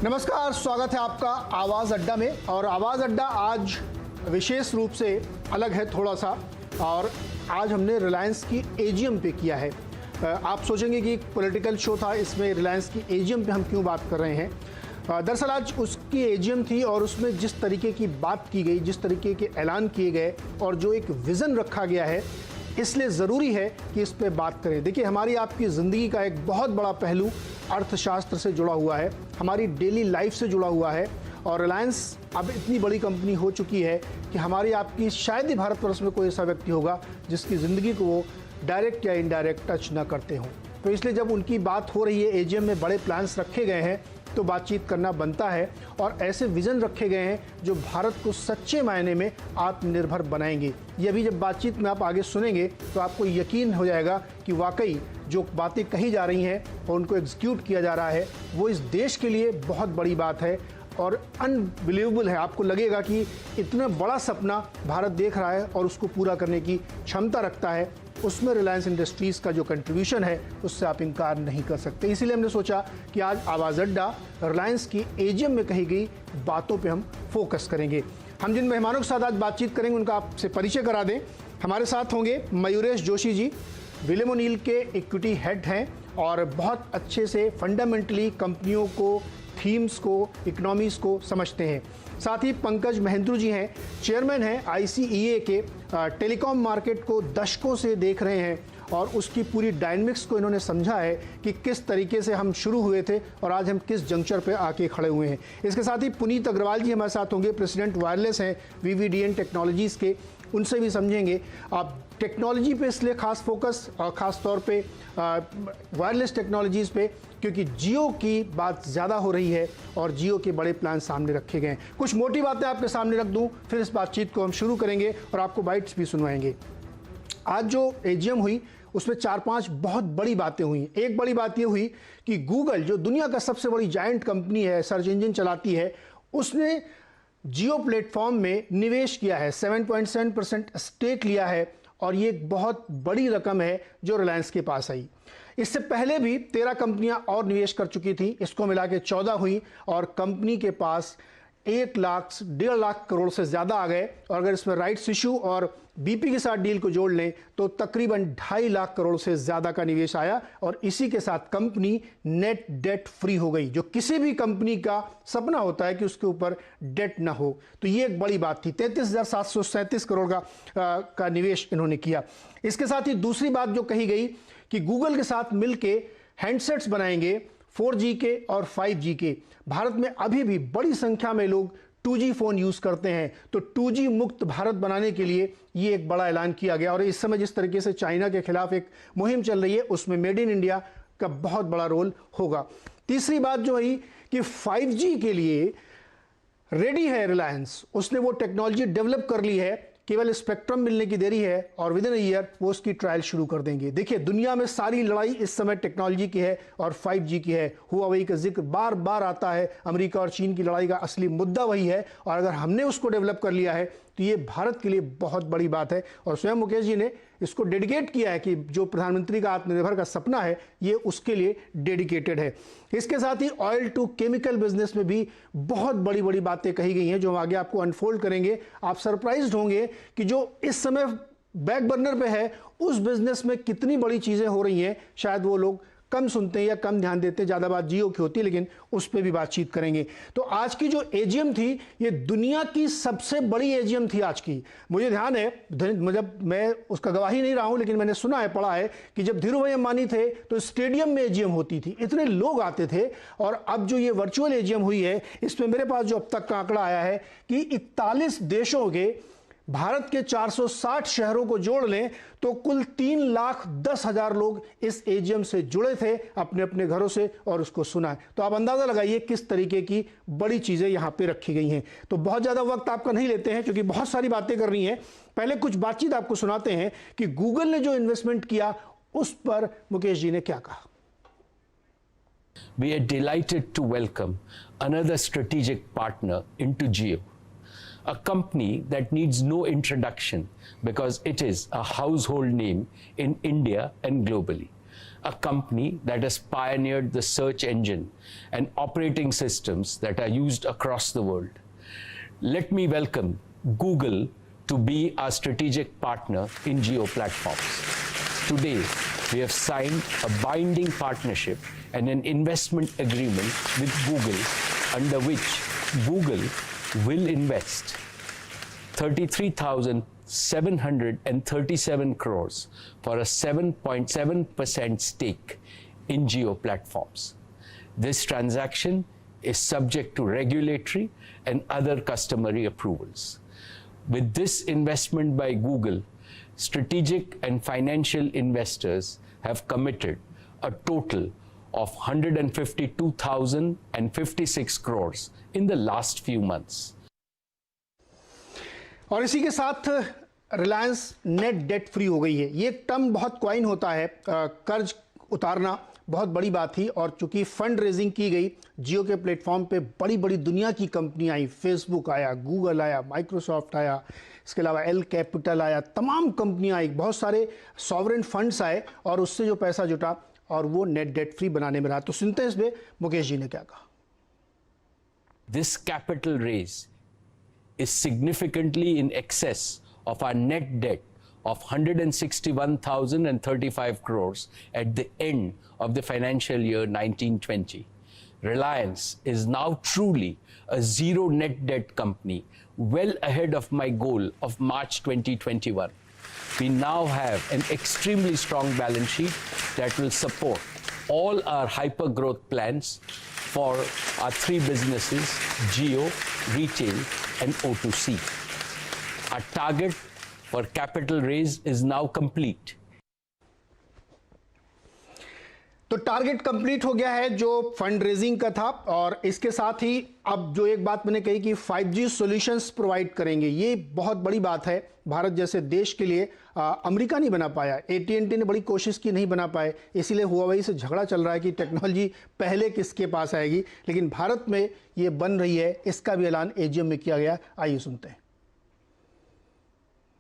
नमस्कार, स्वागत है आपका आवाज़ अड्डा में। और आवाज़ अड्डा आज विशेष रूप से अलग है थोड़ा सा, और आज हमने रिलायंस की एजीएम पे किया है। आप सोचेंगे कि एक पॉलिटिकल शो था, इसमें रिलायंस की एजीएम पे हम क्यों बात कर रहे हैं। दरअसल आज उसकी एजीएम थी और उसमें जिस तरीके की बात की गई, जिस तरीके के ऐलान किए गए और जो एक विज़न रखा गया है, इसलिए ज़रूरी है कि इस पे बात करें। देखिए, हमारी आपकी ज़िंदगी का एक बहुत बड़ा पहलू अर्थशास्त्र से जुड़ा हुआ है, हमारी डेली लाइफ से जुड़ा हुआ है। और रिलायंस अब इतनी बड़ी कंपनी हो चुकी है कि हमारी आपकी शायद ही भारतवर्ष में कोई ऐसा व्यक्ति होगा जिसकी ज़िंदगी को वो डायरेक्ट या इनडायरेक्ट टच ना करते हों। तो इसलिए जब उनकी बात हो रही है, एजीएम में बड़े प्लान्स रखे गए हैं, तो बातचीत करना बनता है। और ऐसे विज़न रखे गए हैं जो भारत को सच्चे मायने में आत्मनिर्भर बनाएंगे। ये अभी जब बातचीत में आप आगे सुनेंगे तो आपको यकीन हो जाएगा कि वाकई जो बातें कही जा रही हैं और उनको एग्जीक्यूट किया जा रहा है, वो इस देश के लिए बहुत बड़ी बात है और अनबिलीवेबल है। आपको लगेगा कि इतना बड़ा सपना भारत देख रहा है और उसको पूरा करने की क्षमता रखता है। उसमें रिलायंस इंडस्ट्रीज़ का जो कंट्रीब्यूशन है, उससे आप इनकार नहीं कर सकते। इसीलिए हमने सोचा कि आज आवाज़ अड्डा रिलायंस की एजीएम में कही गई बातों पे हम फोकस करेंगे। हम जिन मेहमानों के साथ आज बातचीत करेंगे उनका आपसे परिचय करा दें। हमारे साथ होंगे मयूरेश जोशी जी, विलियम ओनील के इक्विटी हेड हैं और बहुत अच्छे से फंडामेंटली कंपनियों को, थीम्स को, इकोनॉमीज़ को समझते हैं। साथ ही पंकज महेंद्रू जी हैं, चेयरमैन हैं आईसीईए के, टेलीकॉम मार्केट को दशकों से देख रहे हैं और उसकी पूरी डायनेमिक्स को इन्होंने समझा है कि किस तरीके से हम शुरू हुए थे और आज हम किस जंक्चर पे आके खड़े हुए हैं। इसके साथ ही पुनीत अग्रवाल जी हमारे साथ होंगे, प्रेसिडेंट वायरलेस हैं वीवीडीएन टेक्नोलॉजीज़ के। उनसे भी समझेंगे आप टेक्नोलॉजी पे, इसलिए खास फोकस और ख़ास तौर पे वायरलेस टेक्नोलॉजीज़ पे, क्योंकि जियो की बात ज़्यादा हो रही है और जियो के बड़े प्लान सामने रखे गए हैं। कुछ मोटी बातें आपके सामने रख दूं, फिर इस बातचीत को हम शुरू करेंगे और आपको बाइट्स भी सुनवाएंगे। आज जो एजीएम हुई उसमें 4-5 बहुत बड़ी बातें हुई। एक बड़ी बात ये हुई कि गूगल, जो दुनिया का सबसे बड़ी जायंट कंपनी है, सर्च इंजन चलाती है, उसने जियो प्लेटफॉर्म में निवेश किया है, 7.7% स्टेक लिया है और ये एक बहुत बड़ी रकम है जो रिलायंस के पास आई। इससे पहले भी 13 कंपनियां और निवेश कर चुकी थी, इसको मिला के 14 हुई और कंपनी के पास 1.5 लाख करोड़ से ज़्यादा आ गए। और अगर इसमें राइट्स इशू और बीपी के साथ डील को जोड़ लें तो तकरीबन 2.5 लाख करोड़ से ज़्यादा का निवेश आया और इसी के साथ कंपनी नेट डेट फ्री हो गई, जो किसी भी कंपनी का सपना होता है कि उसके ऊपर डेट ना हो। तो ये एक बड़ी बात थी। 33,737 करोड़ का निवेश इन्होंने किया। इसके साथ ही दूसरी बात जो कही गई कि गूगल के साथ मिलके हैंडसेट्स बनाएंगे 4G के और 5G के। भारत में अभी भी बड़ी संख्या में लोग 2G फ़ोन यूज़ करते हैं, तो 2G मुक्त भारत बनाने के लिए ये एक बड़ा ऐलान किया गया। और इस समय जिस तरीके से चाइना के खिलाफ एक मुहिम चल रही है, उसमें मेड इन इंडिया का बहुत बड़ा रोल होगा। तीसरी बात जो है कि 5G के लिए रेडी है रिलायंस, उसने वो टेक्नोलॉजी डेवलप कर ली है, केवल स्पेक्ट्रम मिलने की देरी है और विद इन अ ईयर वो उसकी ट्रायल शुरू कर देंगे। देखिए, दुनिया में सारी लड़ाई इस समय टेक्नोलॉजी की है और 5G की है। हुआवेई का जिक्र बार बार आता है। अमेरिका और चीन की लड़ाई का असली मुद्दा वही है और अगर हमने उसको डेवलप कर लिया है तो ये भारत के लिए बहुत बड़ी बात है। और स्वयं मुकेश जी ने इसको डेडिकेट किया है कि जो प्रधानमंत्री का आत्मनिर्भर का सपना है, ये उसके लिए डेडिकेटेड है। इसके साथ ही ऑयल टू केमिकल बिजनेस में भी बहुत बड़ी बड़ी बातें कही गई हैं जो हम आगे आपको अनफोल्ड करेंगे। आप सरप्राइज्ड होंगे कि जो इस समय बैक बर्नर पे है, उस बिजनेस में कितनी बड़ी चीज़ें हो रही हैं। शायद वो लोग कम सुनते हैं या कम ध्यान देते हैं, ज़्यादा बात जियो की होती है, लेकिन उस पर भी बातचीत करेंगे। तो आज की जो एजीएम थी, ये दुनिया की सबसे बड़ी एजीएम थी आज की। मुझे ध्यान है, जब मैं उसका गवाही नहीं रहा हूं, लेकिन मैंने सुना है, पढ़ा है कि जब धीरू भाई अंबानी थे तो स्टेडियम में एजीएम होती थी, इतने लोग आते थे। और अब जो ये वर्चुअल एजीएम हुई है, इसमें मेरे पास जो अब तक का आंकड़ा आया है कि 41 देशों के, भारत के 460 शहरों को जोड़ लें तो कुल 3,10,000 लोग इस एजीएम से जुड़े थे अपने अपने घरों से और उसको सुना है। तो आप अंदाजा लगाइए किस तरीके की बड़ी चीजें यहां पे रखी गई हैं। तो बहुत ज्यादा वक्त आपका नहीं लेते हैं क्योंकि बहुत सारी बातें करनी है। पहले कुछ बातचीत आपको सुनाते हैं कि गूगल ने जो इन्वेस्टमेंट किया उस पर मुकेश जी ने क्या कहा। We are delighted to welcome another strategic partner into Jio, a company that needs no introduction because it is a household name in India and globally. a company that has pioneered the search engine and operating systems that are used across the world. Let me welcome Google to be our strategic partner in Jio Platforms. Today, we have signed a binding partnership and an investment agreement with Google, under which Google will invest 33,737 crores for a 7.7% stake in Jio Platforms. This transaction is subject to regulatory and other customary approvals. With this investment by Google, strategic and financial investors have committed a total of 152,056 crores in the last few months. और इसी के साथ Reliance net debt free हो गई है। ये एक term बहुत क्वाइन होता है, कर्ज उतारना बहुत बड़ी बात थी, और चूंकि फंड रेजिंग की गई, जियो के प्लेटफॉर्म पे बड़ी बड़ी दुनिया की कंपनी आई, फेसबुक आया, गूगल आया, माइक्रोसॉफ्ट आया, इसके अलावा एल कैपिटल आया, तमाम कंपनियां आई, बहुत सारे सॉवरेन फंड्स आए और उससे जो पैसा जुटा और वो नेट डेट फ्री बनाने में रहा। तो सुनते हैं इसमें मुकेश जी ने क्या कहा। This capital raise is significantly in excess of our net debt of 161,035 crores at the end of the financial year 1920. Reliance is now truly a zero net debt company, well ahead of my goal of March 2021. We now have an extremely strong balance sheet that will support all our hyper growth plans for our three businesses, Jio, Retail, and O2C. Our target for capital raise is now complete. तो target complete हो गया है जो fund raising का था, और इसके साथ ही अब जो एक बात मैंने कही कि 5G सॉल्यूशंस प्रोवाइड करेंगे, ये बहुत बड़ी बात है भारत जैसे देश के लिए। अमेरिका नहीं बना पाया, AT&T ने बड़ी कोशिश की, नहीं बना पाए, इसीलिए हुआवेई से झगड़ा चल रहा है कि टेक्नोलॉजी पहले किसके पास आएगी, लेकिन भारत में ये बन रही है। इसका भी ऐलान AGM में किया गया। आइए सुनते हैं।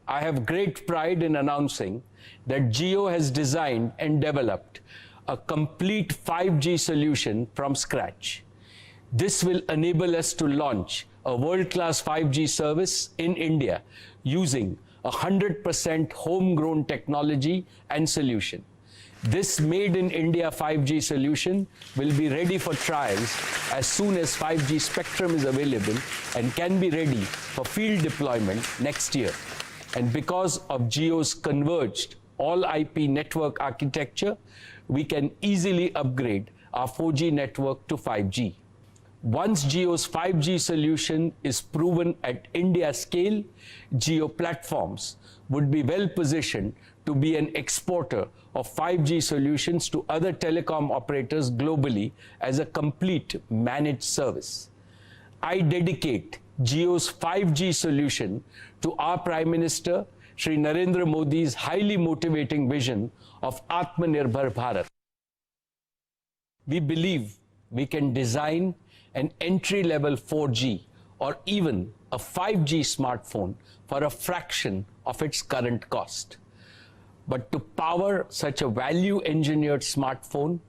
I have great pride in announcing that Jio has designed and developed a complete 5G solution from scratch. This will enable us to launch a world-class 5G service in India using 100% homegrown technology and solution. This made in India 5G solution will be ready for trials as soon as 5G spectrum is available and can be ready for field deployment next year. And because of Jio's converged all IP network architecture, we can easily upgrade our 4G network to 5G. Once Jio's 5G solution is proven at India scale, Jio Platforms would be well positioned to be an exporter of 5G solutions to other telecom operators globally as a complete managed service. I dedicate Jio's 5G solution to our Prime Minister, Shri Narendra Modi's highly motivating vision of Atmanirbhar Bharat. We believe we can design an entry-level 4G or even a 5G smartphone for a fraction of its current cost. But to power such a value-engineered smartphone,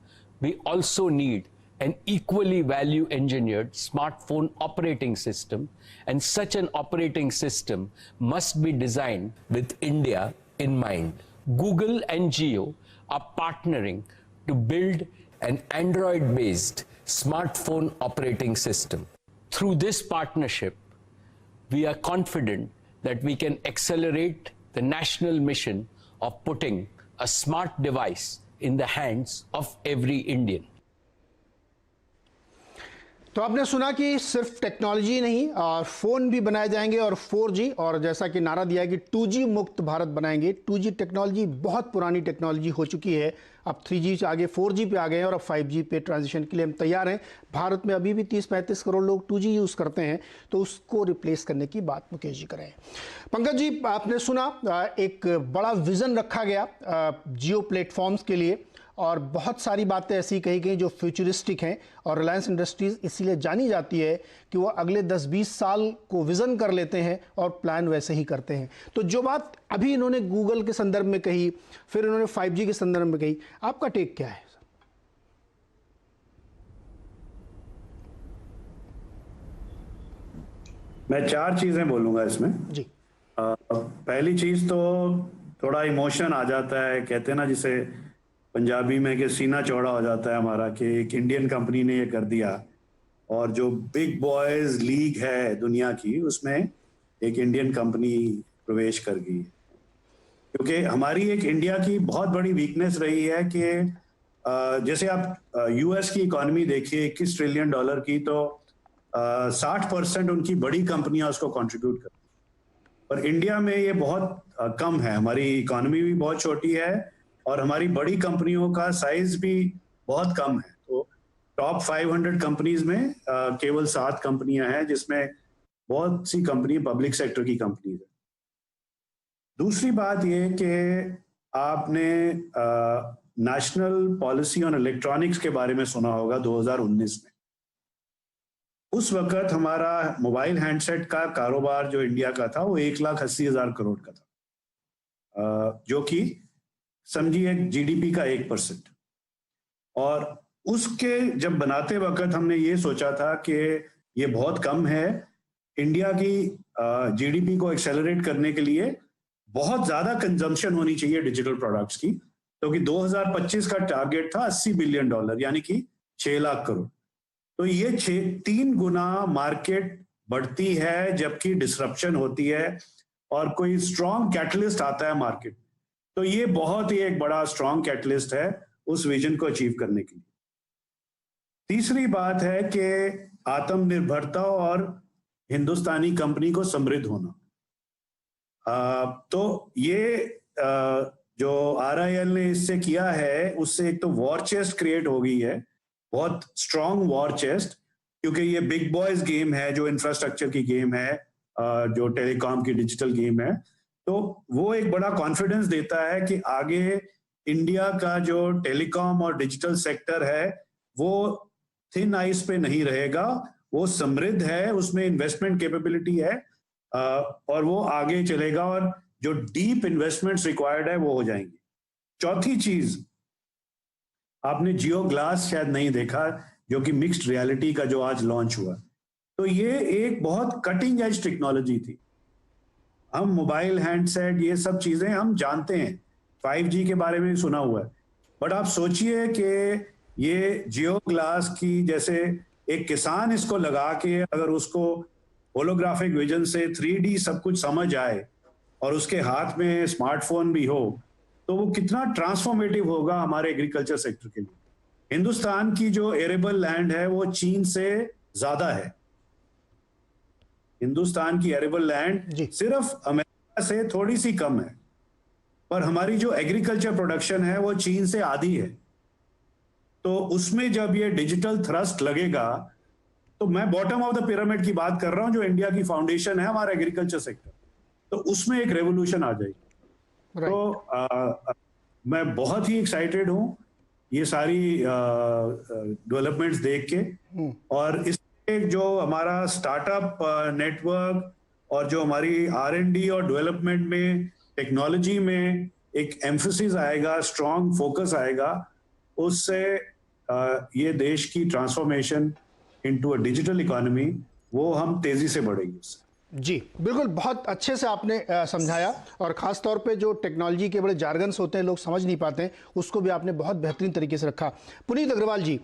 we also need an equally value-engineered smartphone operating system, and such an operating system must be designed with India in mind. Google and Jio are partnering to build an Android-based smartphone operating system. Through this partnership, we are confident that we can accelerate the national mission of putting a smart device in the hands of every Indian. तो आपने सुना कि सिर्फ technology नहीं, phone भी बनाए जाएंगे और 4G, और जैसा कि नारा दिया है कि 2G मुक्त भारत बनाएंगे। 2G टेक्नोलॉजी बहुत पुरानी टेक्नोलॉजी हो चुकी है, अब 3G से आगे 4G पे आ गए हैं और अब 5G पे ट्रांजिशन के लिए हम तैयार हैं। भारत में अभी भी 30-35 करोड़ लोग 2G यूज़ करते हैं, तो उसको रिप्लेस करने की बात मुकेश जी कर रहे हैं। पंकज जी, आपने सुना एक बड़ा विजन रखा गया जियो प्लेटफॉर्म्स के लिए और बहुत सारी बातें ऐसी कही गई जो फ्यूचरिस्टिक हैं और रिलायंस इंडस्ट्रीज इसीलिए जानी जाती है कि वो अगले 10-20 साल को विजन कर लेते हैं और प्लान वैसे ही करते हैं। तो जो बात अभी इन्होंने गूगल के संदर्भ में कही, फिर इन्होंने 5G के संदर्भ में कही, आपका टेक क्या है? मैं 4 चीजें बोलूंगा इसमें जी। पहली चीज तो थोड़ा इमोशन आ जाता है, कहते हैं ना जिसे पंजाबी में कि सीना चौड़ा हो जाता है हमारा कि एक इंडियन कंपनी ने ये कर दिया और जो बिग बॉयज लीग है दुनिया की उसमें एक इंडियन कंपनी प्रवेश कर गई। क्योंकि हमारी एक इंडिया की बहुत बड़ी वीकनेस रही है कि जैसे आप यूएस की इकोनॉमी देखिए $21 ट्रिलियन की, तो 60% उनकी बड़ी कंपनियां उसको कंट्रीब्यूट करती हैं, पर इंडिया में ये बहुत कम है। हमारी इकोनॉमी भी बहुत छोटी है और हमारी बड़ी कंपनियों का साइज भी बहुत कम है। तो टॉप 500 कंपनीज में केवल 7 कंपनियां हैं, जिसमें बहुत सी कंपनी पब्लिक सेक्टर की कंपनीज है। दूसरी बात ये कि आपने नेशनल पॉलिसी ऑन इलेक्ट्रॉनिक्स के बारे में सुना होगा 2019 में। उस वक्त हमारा मोबाइल हैंडसेट का कारोबार जो इंडिया का था वो 1,80,000 करोड़ का था, जो कि समझिए जीडीपी का 1%। और उसके जब बनाते वक्त हमने ये सोचा था कि ये बहुत कम है, इंडिया की जीडीपी को एक्सेलरेट करने के लिए बहुत ज्यादा कंजम्पशन होनी चाहिए डिजिटल प्रोडक्ट्स की, क्योंकि 2025 का टारगेट था $80 बिलियन, यानी कि 6 लाख करोड़। तो ये 3 गुना मार्केट बढ़ती है जबकि डिसरप्शन होती है और कोई स्ट्रॉन्ग कैटलिस्ट आता है मार्केट। तो ये बहुत ही एक बड़ा स्ट्रॉन्ग कैटलिस्ट है उस विजन को अचीव करने के लिए। तीसरी बात है कि आत्मनिर्भरता और हिंदुस्तानी कंपनी को समृद्ध होना। तो ये जो RIL ने इससे किया है उससे एक तो वॉर चेस्ट क्रिएट हो गई है, बहुत स्ट्रॉन्ग वॉर चेस्ट, क्योंकि ये बिग बॉयज गेम है जो इंफ्रास्ट्रक्चर की गेम है, जो टेलीकॉम की डिजिटल गेम है। तो वो एक बड़ा कॉन्फिडेंस देता है कि आगे इंडिया का जो टेलीकॉम और डिजिटल सेक्टर है वो थिन आइस पे नहीं रहेगा, वो समृद्ध है, उसमें इन्वेस्टमेंट कैपेबिलिटी है और वो आगे चलेगा और जो डीप इन्वेस्टमेंट्स रिक्वायर्ड है वो हो जाएंगे। चौथी चीज, आपने जियो ग्लास शायद नहीं देखा, जो कि मिक्स्ड रियलिटी का जो आज लॉन्च हुआ, तो ये एक बहुत कटिंग एज टेक्नोलॉजी थी। हम मोबाइल हैंडसेट ये सब चीजें हम जानते हैं, 5G के बारे में सुना हुआ है, बट आप सोचिए कि ये जियो ग्लास की जैसे एक किसान इसको लगा के अगर उसको होलोग्राफिक विजन से 3D सब कुछ समझ आए और उसके हाथ में स्मार्टफोन भी हो, तो वो कितना ट्रांसफॉर्मेटिव होगा हमारे एग्रीकल्चर सेक्टर के लिए। हिंदुस्तान की जो एरेबल लैंड है वो चीन से ज्यादा है। हिंदुस्तान की एरेबल लैंड सिर्फ अमेरिका से थोड़ी सी कम है, पर हमारी जो एग्रीकल्चर प्रोडक्शन है वो चीन से आधी है। तो उसमें जब ये डिजिटल थ्रस्ट लगेगा, तो मैं बॉटम ऑफ द पिरामिड की बात कर रहा हूं, जो इंडिया की फाउंडेशन है हमारा एग्रीकल्चर सेक्टर, तो उसमें एक रेवोल्यूशन आ जाएगी। तो मैं बहुत ही एक्साइटेड हूं ये सारी डेवलपमेंट्स देख के, और इसके जो हमारा स्टार्टअप नेटवर्क और जो हमारी R&D और डेवलपमेंट में टेक्नोलॉजी में एक एम्फेसिस आएगा, स्ट्रॉन्ग फोकस आएगा, उससे ये देश की transformation into a digital economy वो हम तेजी से बढ़ेंगे उससे। जी बिल्कुल, बहुत अच्छे से आपने समझाया, और ख़ास तौर पे जो टेक्नोलॉजी के बड़े जार्गन्स होते हैं लोग समझ नहीं पाते हैं, उसको भी आपने बहुत बेहतरीन तरीके से रखा। पुनीत अग्रवाल जी,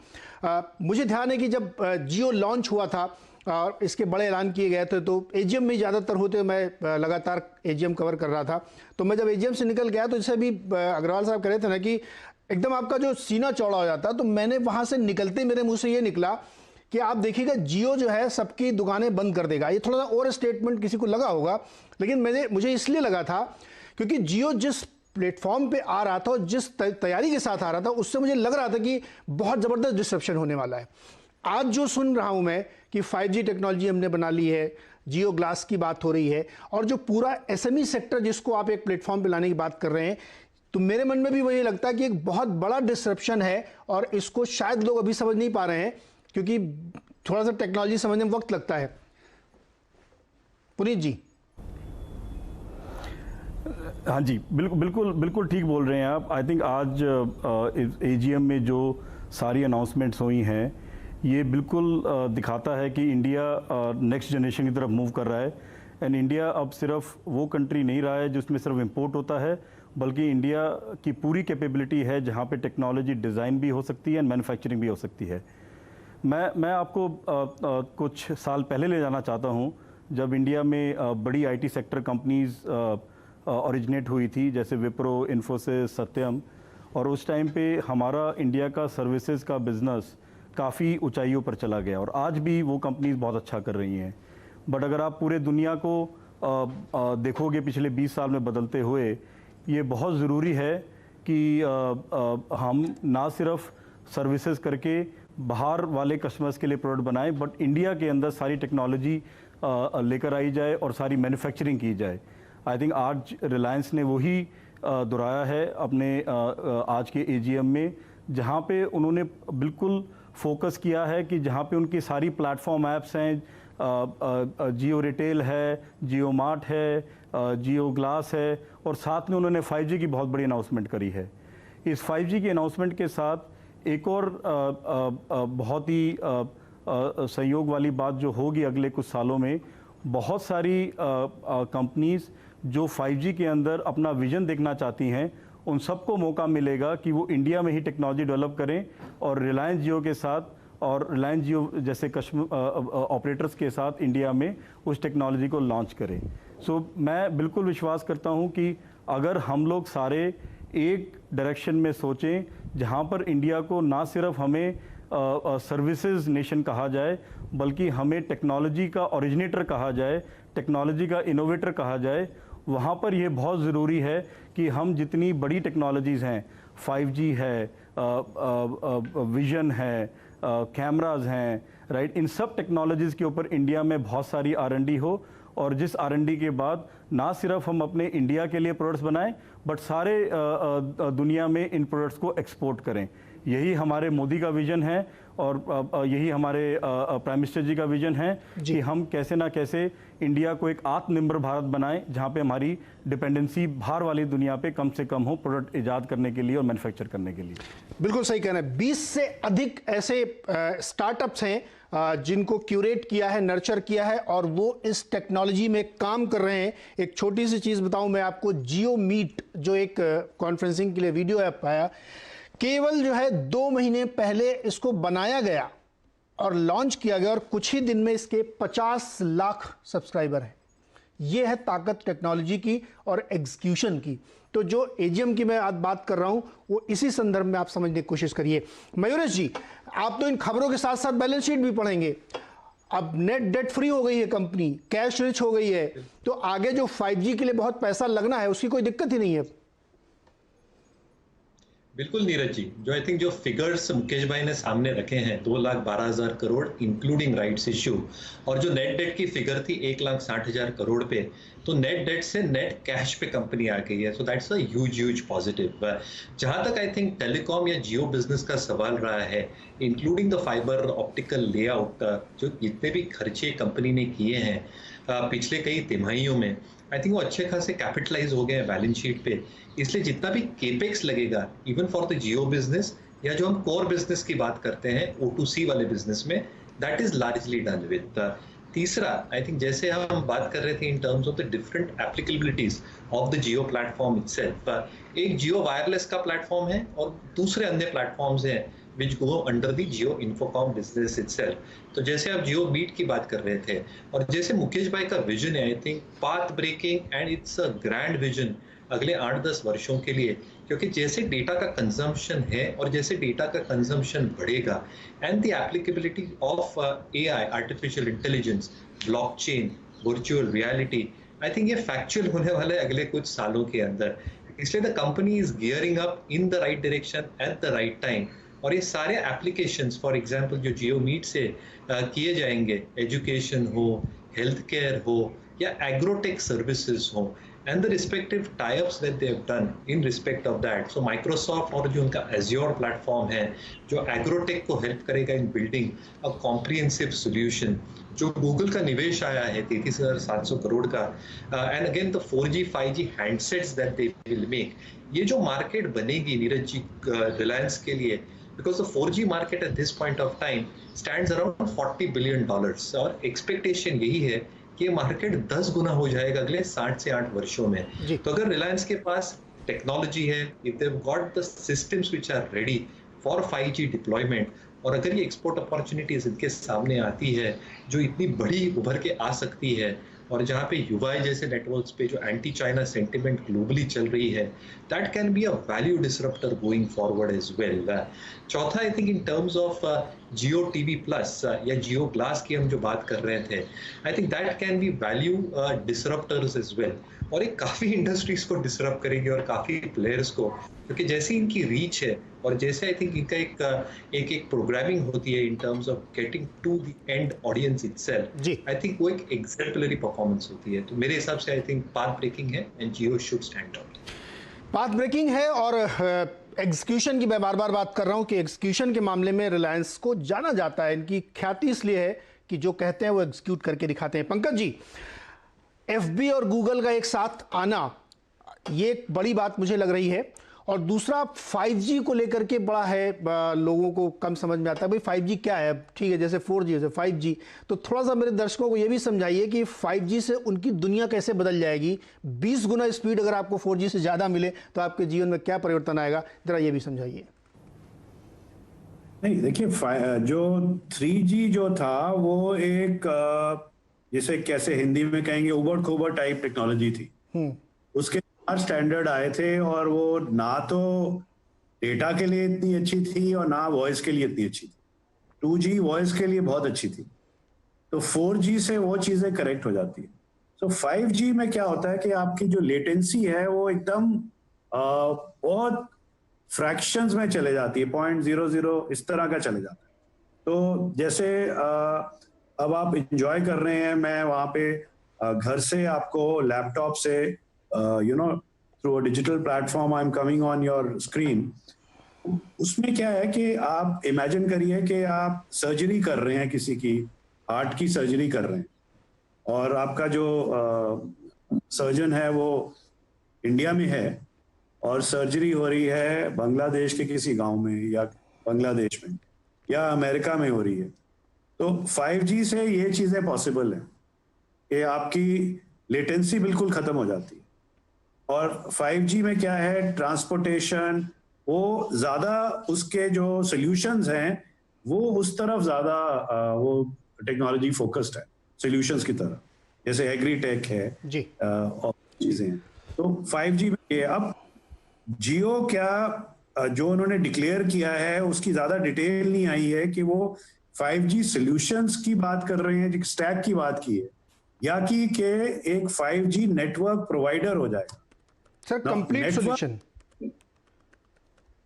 मुझे ध्यान है कि जब जियो लॉन्च हुआ था और इसके बड़े ऐलान किए गए थे, तो AGM में ज़्यादातर होते, मैं लगातार AGM कवर कर रहा था, तो मैं जब AGM से निकल गया तो जैसे भी अग्रवाल साहब कह रहे थे ना कि एकदम आपका जो सीना चौड़ा हो जाता, तो मैंने वहाँ से निकलते मेरे मुँह से ये निकला कि आप देखिएगा जियो जो है सबकी दुकानें बंद कर देगा। ये थोड़ा सा और स्टेटमेंट किसी को लगा होगा, लेकिन मुझे इसलिए लगा था क्योंकि जियो जिस प्लेटफॉर्म पे आ रहा था और जिस तैयारी के साथ आ रहा था, उससे मुझे लग रहा था कि बहुत ज़बरदस्त डिसरप्शन होने वाला है। आज जो सुन रहा हूँ मैं कि 5G टेक्नोलॉजी हमने बना ली है, जियो ग्लास की बात हो रही है, और जो पूरा एसएमई सेक्टर जिसको आप एक प्लेटफॉर्म पे लाने की बात कर रहे हैं, तो मेरे मन में भी वही लगता है कि एक बहुत बड़ा डिसरप्शन है, और इसको शायद लोग अभी समझ नहीं पा रहे हैं क्योंकि थोड़ा सा टेक्नोलॉजी समझने में वक्त लगता है। पुनीत जी। हाँ जी, बिल्कुल ठीक बोल रहे हैं आप। आई थिंक आज एजीएम में जो सारी अनाउंसमेंट्स हुई हैं, ये बिल्कुल दिखाता है कि इंडिया नेक्स्ट जनरेशन की तरफ मूव कर रहा है। एंड इंडिया अब सिर्फ वो कंट्री नहीं रहा है जिसमें सिर्फ इंपोर्ट होता है, बल्कि इंडिया की पूरी कैपेबिलिटी है जहाँ पे टेक्नोलॉजी डिज़ाइन भी हो सकती है एंड मैन्युफैक्चरिंग भी हो सकती है। मैं आपको कुछ साल पहले ले जाना चाहता हूँ, जब इंडिया में बड़ी आईटी सेक्टर कंपनीज ओरिजिनेट हुई थी, जैसे विप्रो, इन्फोसिस, सत्यम, और उस टाइम पे हमारा इंडिया का सर्विसेज का बिजनेस काफ़ी ऊंचाइयों पर चला गया, और आज भी वो कंपनीज बहुत अच्छा कर रही हैं। बट अगर आप पूरे दुनिया को देखोगे पिछले 20 साल में बदलते हुए, ये बहुत ज़रूरी है कि हम ना सिर्फ सर्विसेज करके बाहर वाले कस्टमर्स के लिए प्रोडक्ट बनाएं, बट इंडिया के अंदर सारी टेक्नोलॉजी लेकर आई जाए और सारी मैन्युफैक्चरिंग की जाए। आई थिंक आज रिलायंस ने वही दोहराया है अपने आज के एजीएम में, जहाँ पे उन्होंने बिल्कुल फोकस किया है कि जहाँ पे उनकी सारी प्लेटफॉर्म ऐप्स हैं, जियो रिटेल है, जियो मार्ट है, जियो ग्लास है, और साथ में उन्होंने 5G की बहुत बड़ी अनाउंसमेंट करी है। इस 5G की अनाउंसमेंट के साथ एक और बहुत ही सहयोग वाली बात जो होगी अगले कुछ सालों में, बहुत सारी कंपनीज जो 5G के अंदर अपना विजन देखना चाहती हैं, उन सबको मौका मिलेगा कि वो इंडिया में ही टेक्नोलॉजी डेवलप करें और रिलायंस जियो के साथ और रिलायंस जियो जैसे कस्टमर ऑपरेटर्स के साथ इंडिया में उस टेक्नोलॉजी को लॉन्च करें। सो मैं बिल्कुल विश्वास करता हूं कि अगर हम लोग सारे एक डायरेक्शन में सोचें, जहां पर इंडिया को ना सिर्फ हमें सर्विसेज नेशन कहा जाए, बल्कि हमें टेक्नोलॉजी का ओरिजिनेटर कहा जाए, टेक्नोलॉजी का इनोवेटर कहा जाए, वहाँ पर यह बहुत ज़रूरी है कि हम जितनी बड़ी टेक्नोलॉजीज़ हैं, 5G है, विजन है, कैमराज हैं, राइट, इन सब टेक्नोलॉजीज़ के ऊपर इंडिया में बहुत सारी R&D हो, और जिस R&D के बाद ना सिर्फ हम अपने इंडिया के लिए प्रोडक्ट्स बनाएं, बट सारे दुनिया में इन प्रोडक्ट्स को एक्सपोर्ट करें। यही हमारे मोदी का विजन है, और यही हमारे प्राइम मिनिस्टर जी का विजन है कि हम कैसे ना कैसे इंडिया को एक आत्मनिर्भर भारत बनाएं, जहां पे हमारी डिपेंडेंसी बाहर वाली दुनिया पे कम से कम हो, प्रोडक्ट इजाद करने के लिए और मैन्युफैक्चर करने के लिए। बिल्कुल सही कहना है। 20 से अधिक ऐसे स्टार्टअप्स हैं जिनको क्यूरेट किया है, नर्चर किया है, और वो इस टेक्नोलॉजी में काम कर रहे हैं। एक छोटी सी चीज़ बताऊं मैं आपको, जियो मीट जो एक कॉन्फ्रेंसिंग के लिए वीडियो ऐप आया, केवल जो है 2 महीने पहले इसको बनाया गया और लॉन्च किया गया, और कुछ ही दिन में इसके 50 लाख सब्सक्राइबर हैं। यह है ताकत टेक्नोलॉजी की और एग्जीक्यूशन की। तो जो एजीएम की मैं आज बात कर रहा हूं, वो इसी संदर्भ में आप समझने की कोशिश करिए। मयूरेश जी, आप तो इन खबरों के साथ साथ बैलेंस शीट भी पढ़ेंगे। अब नेट डेट फ्री हो गई है कंपनी, कैश रिच हो गई है, तो आगे जो 5G के लिए बहुत पैसा लगना है उसकी कोई दिक्कत ही नहीं है। बिल्कुल नीरज जी, जो आई थिंक जो फिगर्स मुकेश भाई ने सामने रखे हैं, 2,12,000 करोड़ इंक्लूडिंग राइट्स इश्यू, और जो नेट डेट की फिगर थी 1,60,000 करोड़ पे, तो नेट डेट से नेट कैश पे कंपनी आ गई है। So that's a huge positive. जहां तक आई थिंक टेलीकॉम या जियो बिजनेस का सवाल रहा है, including the fibre optical layout, जो जितने भी खर्चे कंपनी ने किए हैं पिछले कई तिमाहियों में, आई थिंक वो अच्छे खासे कैपिटलाइज हो गए हैं बैलेंस शीट पे। इसलिए जितना भी केपेक्स लगेगा even for the Jio business, या जो हम कोर बिजनेस की बात करते हैं O2C वाले बिजनेस में, that is largely done with. तीसरा, आई थिंक जैसे हम बात कर रहे थे in terms of the different applicabilities of the Jio platform itself, एक जियो वायरलेस का प्लेटफॉर्म है और दूसरे अन्य प्लेटफॉर्म्स हैं which go under the Jio Infocomm business itself। तो जैसे आप जियो मीट की बात कर रहे थे, और जैसे मुकेश भाई का विजन है, I think path breaking and it's a grand vision अगले 8-10 वर्षों के लिए, क्योंकि जैसे डेटा का कंजम्पशन है और जैसे डेटा का कंजम्पशन बढ़ेगा, and the applicability of AI, artificial intelligence, blockchain, virtual reality, I think ये फैक्चुअल होने वाला है अगले कुछ सालों के अंदर। इसलिए the company is gearing up in the right direction at the right time, और ये सारे एप्लीकेशंस फॉर एग्जांपल जो जियो मीट से किए जाएंगे, एजुकेशन हो हेल्थ केयर हो या एग्रोटेक सर्विसेज हो, and the respective tie-ups that they have done in respect of that. So Microsoft और जो उनका Azure platform है जो एग्रोटेक को हेल्प करेगा इन बिल्डिंग अ कॉम्प्रिहेंसिव सॉल्यूशन, जो गूगल का निवेश आया है 33,700 करोड़ का, and again the 4G 5G handsets that they will make, ये जो मार्केट बनेगी नीरज जी रिलायंस के लिए, because the 4G market at this point of time stands around $40 billion और एक्सपेक्टेशन यही है कि ये मार्केट 10 गुना हो जाएगा अगले 7 से 8 वर्षों में। तो अगर रिलायंस के पास टेक्नोलॉजी है, if they have got the systems which are ready for 5G deployment, और अगर ये एक्सपोर्ट अपॉर्चुनिटीज इनके सामने आती है जो इतनी बड़ी उभर के आ सकती है, और जहाँ पे युवा जैसे नेटवर्क्स पे जो एंटी चाइना सेंटिमेंट ग्लोबली चल रही है, that can be a value disruptor going forward as well. चौथा, I think in terms of Jio TV plus या जियो ग्लास की हम जो बात कर रहे थे, I think that can be value disruptors as well, और ये काफ़ी इंडस्ट्रीज को डिसरप्ट करेंगे और काफ़ी प्लेयर्स को, क्योंकि जैसी इनकी रीच है और जैसे आई थिंक इनका एक प्रोग्रामिंग होती है in terms of getting to the end audience itself, I think वो एक एग्जेम्पलरी परफॉर्मेंस होती है। तो मेरे हिसाब से आई थिंक पाथ ब्रेकिंग है and Jio should stand out. Path breaking है, और एग्जीक्यूशन की मैं बार बार बात कर रहा हूं कि एग्जीक्यूशन के मामले में रिलायंस को जाना जाता है। इनकी ख्याति इसलिए है कि जो कहते हैं वो एग्जीक्यूट करके दिखाते हैं। पंकज जी, एफबी और गूगल का एक साथ आना, ये एक बड़ी बात मुझे लग रही है, और दूसरा 5G को लेकर के बड़ा है, लोगों को कम समझ में आता है भाई 5G क्या है। ठीक है, जैसे 4G जैसे 5G, तो थोड़ा सा मेरे दर्शकों को ये भी समझाइए कि 5G से उनकी दुनिया कैसे बदल जाएगी। 20 गुना स्पीड अगर आपको 4G से ज़्यादा मिले तो आपके जीवन में क्या परिवर्तन आएगा, जरा ये भी समझाइए। नहीं, देखिए, जो 3G जो था वो एक जैसे कैसे हिंदी में कहेंगे उबड़ खोबड़ टाइप टेक्नोलॉजी थी। उसके स्टैंडर्ड आए थे और वो ना तो डेटा के लिए इतनी अच्छी थी और ना वॉइस के लिए इतनी अच्छी थी। 2G वॉइस के लिए बहुत अच्छी थी, तो 4G से वो चीजें करेक्ट हो जाती है। तो 5G में क्या होता है कि आपकी जो लेटेंसी है वो एकदम बहुत फ्रैक्शंस में चले जाती है, 0.00 इस तरह का चले जाता है। तो जैसे अब आप इंजॉय कर रहे हैं, मैं वहां पे घर से आपको लैपटॉप से through a digital platform I am coming on your screen. उसमें क्या है कि आप इमेजिन करिए कि आप सर्जरी कर रहे हैं, किसी की हार्ट की सर्जरी कर रहे हैं, और आपका जो सर्जन है वो इंडिया में है और सर्जरी हो रही है बांग्लादेश के किसी गांव में या बांग्लादेश में या अमेरिका में हो रही है। तो 5G से ये चीजें पॉसिबल है कि आपकी लेटेंसी बिल्कुल खत्म हो जाती है। और 5G में क्या है, ट्रांसपोर्टेशन, वो ज्यादा उसके जो सॉल्यूशंस हैं वो उस तरफ ज्यादा वो टेक्नोलॉजी फोकस्ड है, सॉल्यूशंस की तरफ, जैसे एग्रीटेक है जी, और चीजें हैं। तो 5G में अब जियो क्या जो उन्होंने डिक्लेयर किया है उसकी ज्यादा डिटेल नहीं आई है कि वो 5G सॉल्यूशंस की बात कर रहे हैं, स्टैक की बात की है, या कि एक 5G नेटवर्क प्रोवाइडर हो जाएगा। सर कंप्लीट सॉल्यूशन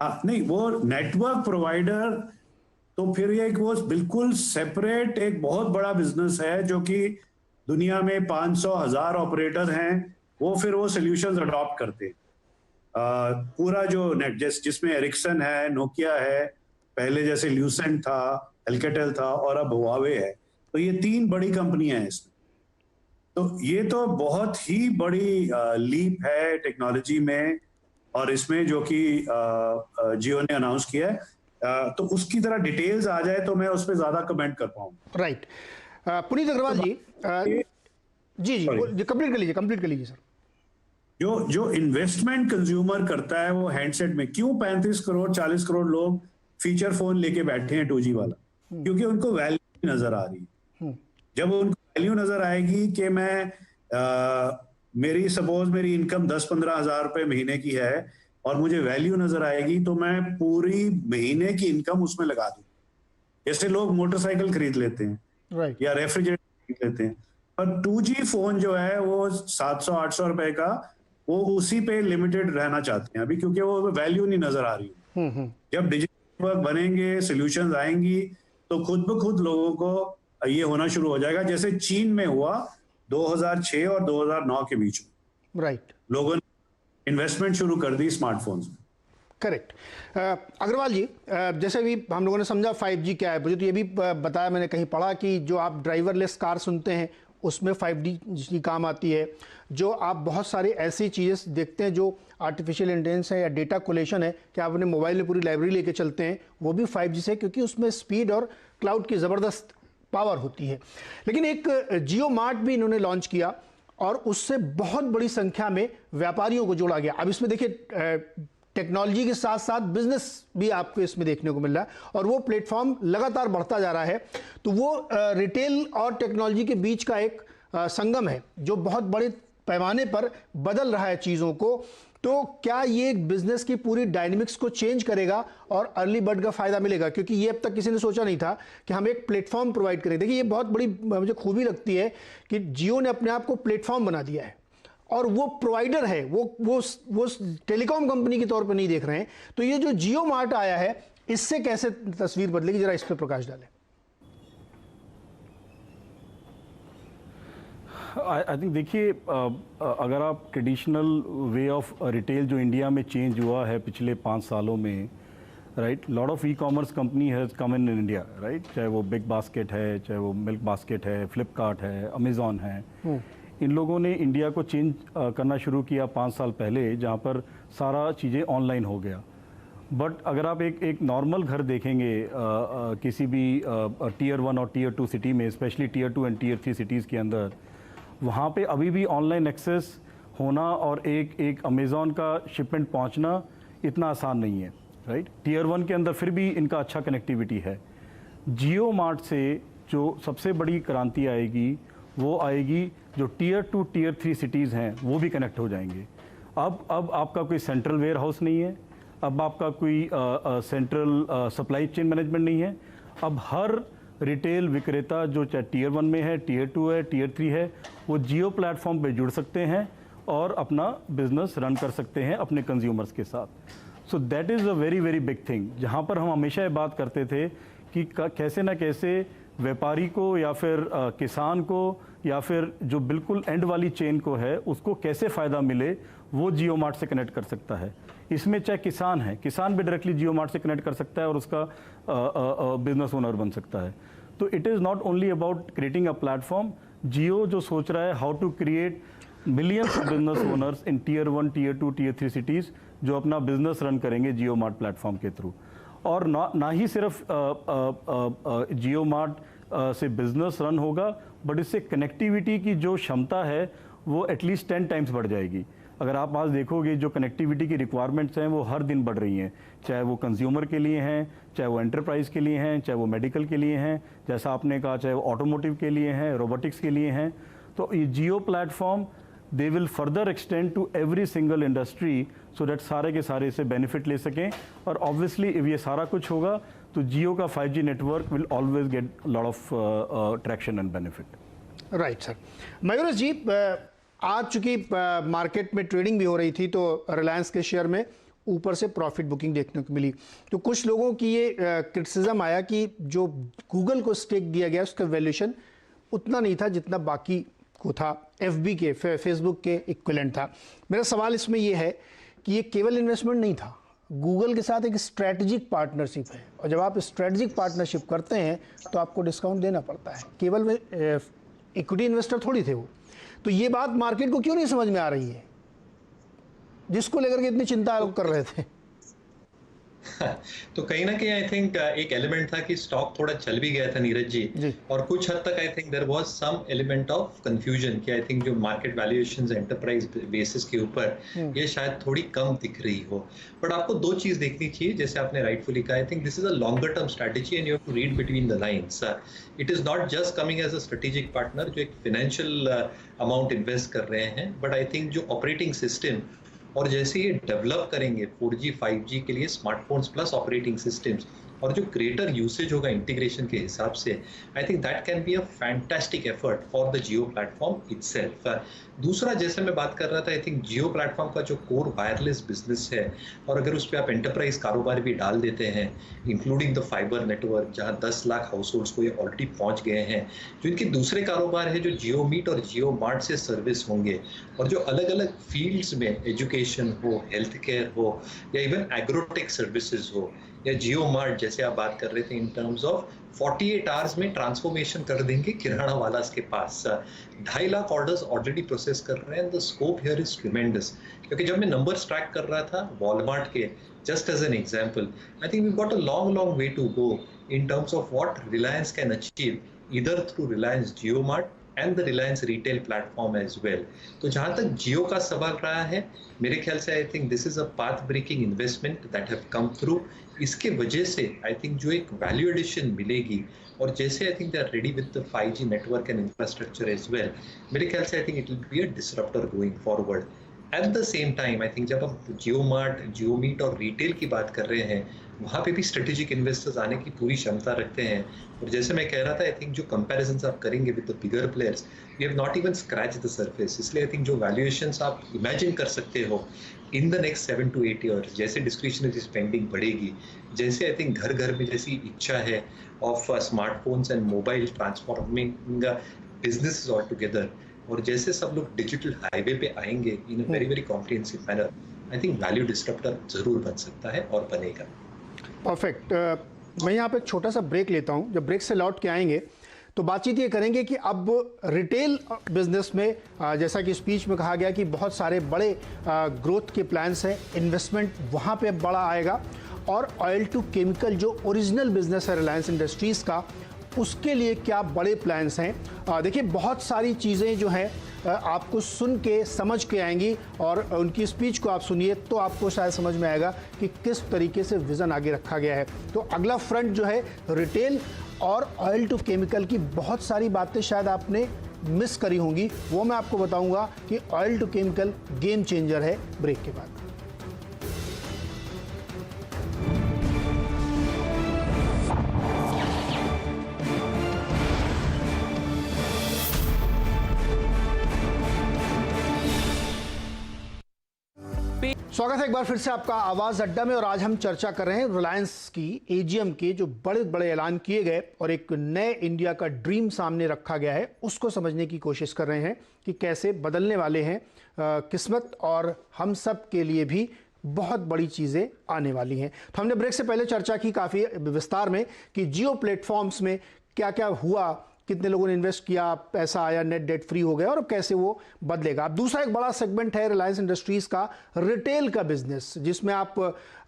नहीं, वो नेटवर्क प्रोवाइडर, तो फिर ये वो बिल्कुल सेपरेट एक बहुत बड़ा बिजनेस है जो कि दुनिया में 500,000 ऑपरेटर हैं, वो फिर वो सॉल्यूशंस अडॉप्ट करते हैं। पूरा जो नेट जिसमें एरिक्सन है, नोकिया है, पहले जैसे ल्यूसेंट था, एल्केटेल था और अब हुआवे है, तो ये 3 बड़ी कंपनियां हैं इसमें। तो ये तो बहुत ही बड़ी लीप है टेक्नोलॉजी में, और इसमें जो कि जियो ने अनाउंस किया है, तो उसकी तरह डिटेल्स आ जाए तो मैं उस पर ज्यादा कमेंट कर पाऊंगा। राइट, पुनीत अग्रवाल जी, जी कंप्लीट कर लीजिए सर। जो इन्वेस्टमेंट कंज्यूमर करता है वो हैंडसेट में, क्यों 35 करोड़ 40 करोड़ लोग फीचर फोन लेके बैठे हैं 2G वाला, क्योंकि उनको वैल्यू नजर आ रही है। जब उनको वैल्यू नजर आएगी कि मैं मेरी इनकम 10-15 हजार रुपए महीने की है और मुझे वैल्यू नजर आएगी, तो मैं पूरी महीने की इनकम उसमें लगा दूं। जैसे लोग मोटरसाइकिल खरीद लेते हैं या रेफ्रिजरेटर खरीद लेते हैं, पर 2G फोन जो है वो 700-800 रुपए का, वो उसी पे लिमिटेड रहना चाहते हैं अभी, क्योंकि वो वैल्यू नहीं नजर आ रही। जब डिजिटल नेटवर्क बनेंगे, सोल्यूशंस आएंगी, तो खुद ब खुद लोगों को ये होना शुरू हो जाएगा, जैसे चीन में हुआ 2006 और 2009 के बीच में। राइट, लोगों ने इन्वेस्टमेंट शुरू कर दी स्मार्टफोन्स में। करेक्ट। अग्रवाल जी, जैसे भी हम लोगों ने समझा 5G क्या है, मुझे तो ये भी बताया, मैंने कहीं पढ़ा कि जो आप ड्राइवरलेस कार सुनते हैं उसमें 5G काम आती है। जो आप बहुत सारी ऐसी चीज़ें देखते हैं जो आर्टिफिशियल इंटेलिजेंस है या डेटा कोलेशन है कि आप अपने मोबाइल में पूरी लाइब्रेरी लेके चलते हैं, वो भी 5G से, क्योंकि उसमें स्पीड और क्लाउड की ज़बरदस्त पावर होती है। लेकिन एक जियो मार्ट भी इन्होंने लॉन्च किया और उससे बहुत बड़ी संख्या में व्यापारियों को जोड़ा गया। अब इसमें देखिए टेक्नोलॉजी के साथ साथ बिजनेस भी आपको इसमें देखने को मिल रहा है और वो प्लेटफॉर्म लगातार बढ़ता जा रहा है। तो वो रिटेल और टेक्नोलॉजी के बीच का एक संगम है जो बहुत बड़े पैमाने पर बदल रहा है चीज़ों को। तो क्या ये एक बिजनेस की पूरी डायनेमिक्स को चेंज करेगा और अर्ली बर्ड का फायदा मिलेगा? क्योंकि ये अब तक किसी ने सोचा नहीं था कि हम एक प्लेटफॉर्म प्रोवाइड करें। देखिए, ये बहुत बड़ी मुझे खूबी लगती है कि जियो ने अपने आप को प्लेटफॉर्म बना दिया है और वो प्रोवाइडर है, वो टेलीकॉम कंपनी के तौर पे नहीं देख रहे हैं। तो ये जो जियो मार्ट आया है, इससे कैसे तस्वीर बदलेगी, जरा इस पे प्रकाश डालें। आई थिंक देखिए, अगर आप ट्रेडिशनल वे ऑफ रिटेल जो इंडिया में चेंज हुआ है पिछले 5 सालों में, right, lot of e commerce company has come in India, right, चाहे वो बिग बास्केट है, चाहे वो मिल्क बास्केट है, फ्लिपकार्ट है, अमेजॉन है। इन लोगों ने इंडिया को चेंज करना शुरू किया 5 साल पहले, जहाँ पर सारा चीज़ें ऑनलाइन हो गया। बट अगर आप एक नॉर्मल घर देखेंगे किसी भी टियर 1 और टियर 2 सिटी में, specially tier 2 and tier 3 cities के अंदर, वहाँ पे अभी भी ऑनलाइन एक्सेस होना और एक अमेज़ॉन का शिपमेंट पहुँचना इतना आसान नहीं है, राइट। टियर 1 के अंदर फिर भी इनका अच्छा कनेक्टिविटी है। जियो मार्ट से जो सबसे बड़ी क्रांति आएगी वो आएगी जो टियर 2 टियर 3 सिटीज़ हैं वो भी कनेक्ट हो जाएंगे। अब आपका कोई सेंट्रल वेयर हाउस नहीं है, अब आपका कोई सेंट्रल सप्लाई चेन मैनेजमेंट नहीं है। अब हर रिटेल विक्रेता जो चाहे टियर 1 में है, टियर 2 है, टियर 3 है, वो जियो प्लेटफॉर्म पे जुड़ सकते हैं और अपना बिजनेस रन कर सकते हैं अपने कंज्यूमर्स के साथ। So that is a very very big thing, जहाँ पर हम हमेशा ये बात करते थे कि कैसे ना कैसे व्यापारी को या फिर किसान को या फिर जो बिल्कुल एंड वाली चेन को है उसको कैसे फ़ायदा मिले, वो जियो मार्ट से कनेक्ट कर सकता है। इसमें चाहे किसान है, किसान भी डायरेक्टली जियो मार्ट से कनेक्ट कर सकता है और उसका बिजनेस ओनर बन सकता है। तो it is not only about creating a platform. Jio जो सोच रहा है how to create millions of business owners in tier 1, tier 2, tier 3 cities जो अपना बिजनेस रन करेंगे जियो मार्ट प्लेटफॉर्म के थ्रू। और ना ही सिर्फ जियो मार्ट से बिजनेस रन होगा, बट इससे कनेक्टिविटी की जो क्षमता है वो एटलीस्ट 10 टाइम्स बढ़ जाएगी। अगर आप आज देखोगे जो कनेक्टिविटी की रिक्वायरमेंट्स हैं वो हर दिन बढ़ रही हैं, चाहे वो कंज्यूमर के लिए हैं, चाहे वो एंटरप्राइज के लिए हैं, चाहे वो मेडिकल के लिए हैं, जैसा आपने कहा, चाहे वो ऑटोमोटिव के लिए हैं, रोबोटिक्स के लिए हैं। तो ये Jio platform they will further extend to every single industry so that सारे के सारे से बेनिफिट ले सकें। और ऑब्वियसली if ये सारा कुछ होगा तो जियो का 5G network will always get lot of traction and benefit. Right sir. Mayuresh ji, आज चूंकि मार्केट में ट्रेडिंग भी हो रही थी तो रिलायंस के शेयर में ऊपर से प्रॉफिट बुकिंग देखने को मिली, तो कुछ लोगों की ये क्रिटिसिज्म आया कि जो गूगल को स्टेक दिया गया उसका वैल्यूएशन उतना नहीं था जितना बाकी को था, FB के फेसबुक के इक्विवेलेंट था। मेरा सवाल इसमें यह है कि ये केवल इन्वेस्टमेंट नहीं था, गूगल के साथ एक स्ट्रैटेजिक पार्टनरशिप है और जब आप स्ट्रैटेजिक पार्टनरशिप करते हैं तो आपको डिस्काउंट देना पड़ता है। केवल इक्विटी इन्वेस्टर थोड़ी थे वो। तो ये बात मार्केट को क्यों नहीं समझ में आ रही है, जिसको लेकर के इतनी चिंता लोग कर रहे थे? तो कहीं ना कहीं आई थिंक एक एलिमेंट था कि स्टॉक थोड़ा चल भी गया था नीरज जी, और कुछ हद तक I think there was some element of confusion कि आई थिंक जो मार्केट वैल्यूएशंस एंटरप्राइज बेसिस के ऊपर ये शायद थोड़ी कम दिख रही हो। बट आपको दो चीज देखनी चाहिए, जैसे आपने राइटफुली कहा, I think this is a longer term strategy and you have to read between the lines. It is not just coming as a strategic partner जो एक फाइनेंशियल अमाउंट इन्वेस्ट कर रहे हैं, बट आई थिंक जो operating system और जैसे ये develop करेंगे 4G 5G के लिए स्मार्टफोन्स प्लस ऑपरेटिंग सिस्टम्स, और जो ग्रेटर यूसेज होगा इंटीग्रेशन के हिसाब से, I think that can be a fantastic effort for the Jio platform itself. दूसरा, जैसे मैं बात कर रहा था, आई थिंक जियो प्लेटफॉर्म का जो कोर वायरलेस बिजनेस है, और अगर उस पर आप एंटरप्राइज कारोबार भी डाल देते हैं, इंक्लूडिंग द फाइबर नेटवर्क, जहां 10 लाख हाउस होल्ड्स को ये ऑलरेडी पहुंच गए हैं, जो इनके दूसरे कारोबार है जो जियो मीट और जियो मार्ट से सर्विस होंगे, और जो अलग अलग फील्ड्स में एजुकेशन हो, हेल्थ केयर हो, या इवन एग्रोटेक सर्विसेज हो, या जियो मार्ट जैसे आप बात कर रहे थे इन टर्म्स ऑफ 48 आवर्स में ट्रांसफॉर्मेशन कर देंगे किराना वाला के पास। 2.5 लाख ऑर्डर्स ऑलरेडी प्रोसेस कर रहे हैं। The scope here is tremendous, क्योंकि जब मैं नंबर्स ट्रैक कर रहा था वॉलमार्ट के, just as an example, I think we got a long way to go in terms of what Reliance can achieve either through Reliance JioMart and the Reliance retail platform as well. तो जहाँ तक जियो का सवाल रहा है, मेरे ख्याल से I think this is a path breaking investment that have come through. इसके वजह से आई थिंक जो एक वैल्यू एडिशन मिलेगी, और जैसे I think they are ready with the 5G network and infrastructure as well, मेरे ख्याल से I think it will be a disruptor going forward. At the same time I think जब हम जियो मार्ट, जियो मीट और retail की बात कर रहे हैं, वहाँ पे भी स्ट्रेटेजिक इन्वेस्टर्स आने की पूरी क्षमता रखते हैं। और जैसे मैं कह रहा था, आई थिंक जो कंपैरिजंस आप करेंगे with the bigger players, we have not even scratch the surface. इसलिए आई थिंक जो वैल्यूएशंस आप इमेजिन कर सकते हो in the next 7 to 8 years, जैसे डिस्क्रिशनरी स्पेंडिंग बढ़ेगी, जैसे आई थिंक घर घर में जैसी इच्छा है of smartphones and mobile transforming business all together, और जैसे सब लोग डिजिटल हाईवे पे आएंगे in a very very comprehensive manner, I think value disruptor जरूर बन सकता है और बनेगा। परफेक्ट। मैं यहाँ पे एक छोटा सा ब्रेक लेता हूँ। जब ब्रेक से लौट के आएंगे तो बातचीत ये करेंगे कि अब रिटेल बिजनेस में जैसा कि स्पीच में कहा गया कि बहुत सारे बड़े ग्रोथ के प्लान्स हैं, इन्वेस्टमेंट वहाँ पे बड़ा आएगा, और ऑयल टू केमिकल जो ओरिजिनल बिजनेस है रिलायंस इंडस्ट्रीज़ का, उसके लिए क्या बड़े प्लान्स हैं। देखिए, बहुत सारी चीज़ें जो हैं आपको सुन के समझ के आएंगी, और उनकी स्पीच को आप सुनिए तो आपको शायद समझ में आएगा कि किस तरीके से विज़न आगे रखा गया है। तो अगला फ्रंट जो है रिटेल और ऑयल टू केमिकल की, बहुत सारी बातें शायद आपने मिस करी होंगी, वो मैं आपको बताऊंगा कि oil to chemical game changer है। ब्रेक के बाद स्वागत है एक बार फिर से आपका आवाज अड्डा में। और आज हम चर्चा कर रहे हैं रिलायंस की एजीएम के जो बड़े बड़े ऐलान किए गए और एक नए इंडिया का ड्रीम सामने रखा गया है, उसको समझने की कोशिश कर रहे हैं कि कैसे बदलने वाले हैं किस्मत, और हम सब के लिए भी बहुत बड़ी चीज़ें आने वाली हैं। तो हमने ब्रेक से पहले चर्चा की काफ़ी विस्तार में कि जियो प्लेटफॉर्म्स में क्या क्या हुआ, कितने लोगों ने इन्वेस्ट किया, पैसा आया, नेट डेट फ्री हो गया, और कैसे वो बदलेगा। अब दूसरा एक बड़ा सेगमेंट है रिलायंस इंडस्ट्रीज़ का रिटेल का बिजनेस, जिसमें आप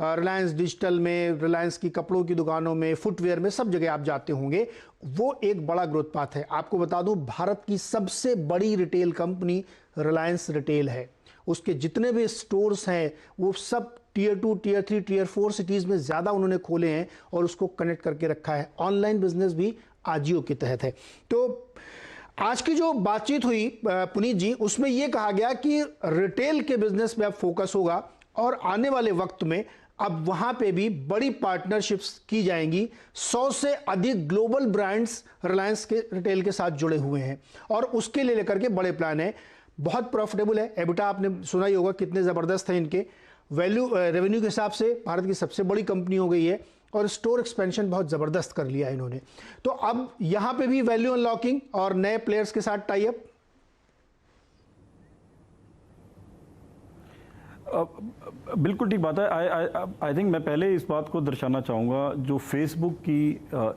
रिलायंस डिजिटल में, रिलायंस की कपड़ों की दुकानों में, फुटवेयर में, सब जगह आप जाते होंगे। वो एक बड़ा ग्रोथ पाथ है। आपको बता दूं, भारत की सबसे बड़ी रिटेल कंपनी रिलायंस रिटेल है। उसके जितने भी स्टोर्स हैं वो सब टियर 2, टियर 3, टियर 4 सिटीज़ में ज़्यादा उन्होंने खोले हैं और उसको कनेक्ट करके रखा है। ऑनलाइन बिजनेस भी आजियो के तहत है। तो आज की जो बातचीत हुई पुनीत जी, उसमें यह कहा गया कि रिटेल के बिजनेस में अब फोकस होगा, और आने वाले वक्त में अब वहां पे भी बड़ी पार्टनरशिप्स की जाएंगी। 100 से अधिक ग्लोबल ब्रांड्स रिलायंस के रिटेल के साथ जुड़े हुए हैं, और उसके लिए लेकर के बड़े प्लान है। बहुत प्रॉफिटेबल है। एबिटा आपने सुना ही होगा कितने ज़बरदस्त हैं इनके। वैल्यू रेवेन्यू के हिसाब से भारत की सबसे बड़ी कंपनी हो गई है, और स्टोर एक्सपेंशन बहुत ज़बरदस्त कर लिया है इन्होंने। तो अब यहाँ पे भी वैल्यू अनलॉकिंग और नए प्लेयर्स के साथ टाई अप। बिल्कुल ठीक बात है। आई थिंक मैं पहले इस बात को दर्शाना चाहूँगा, जो फेसबुक की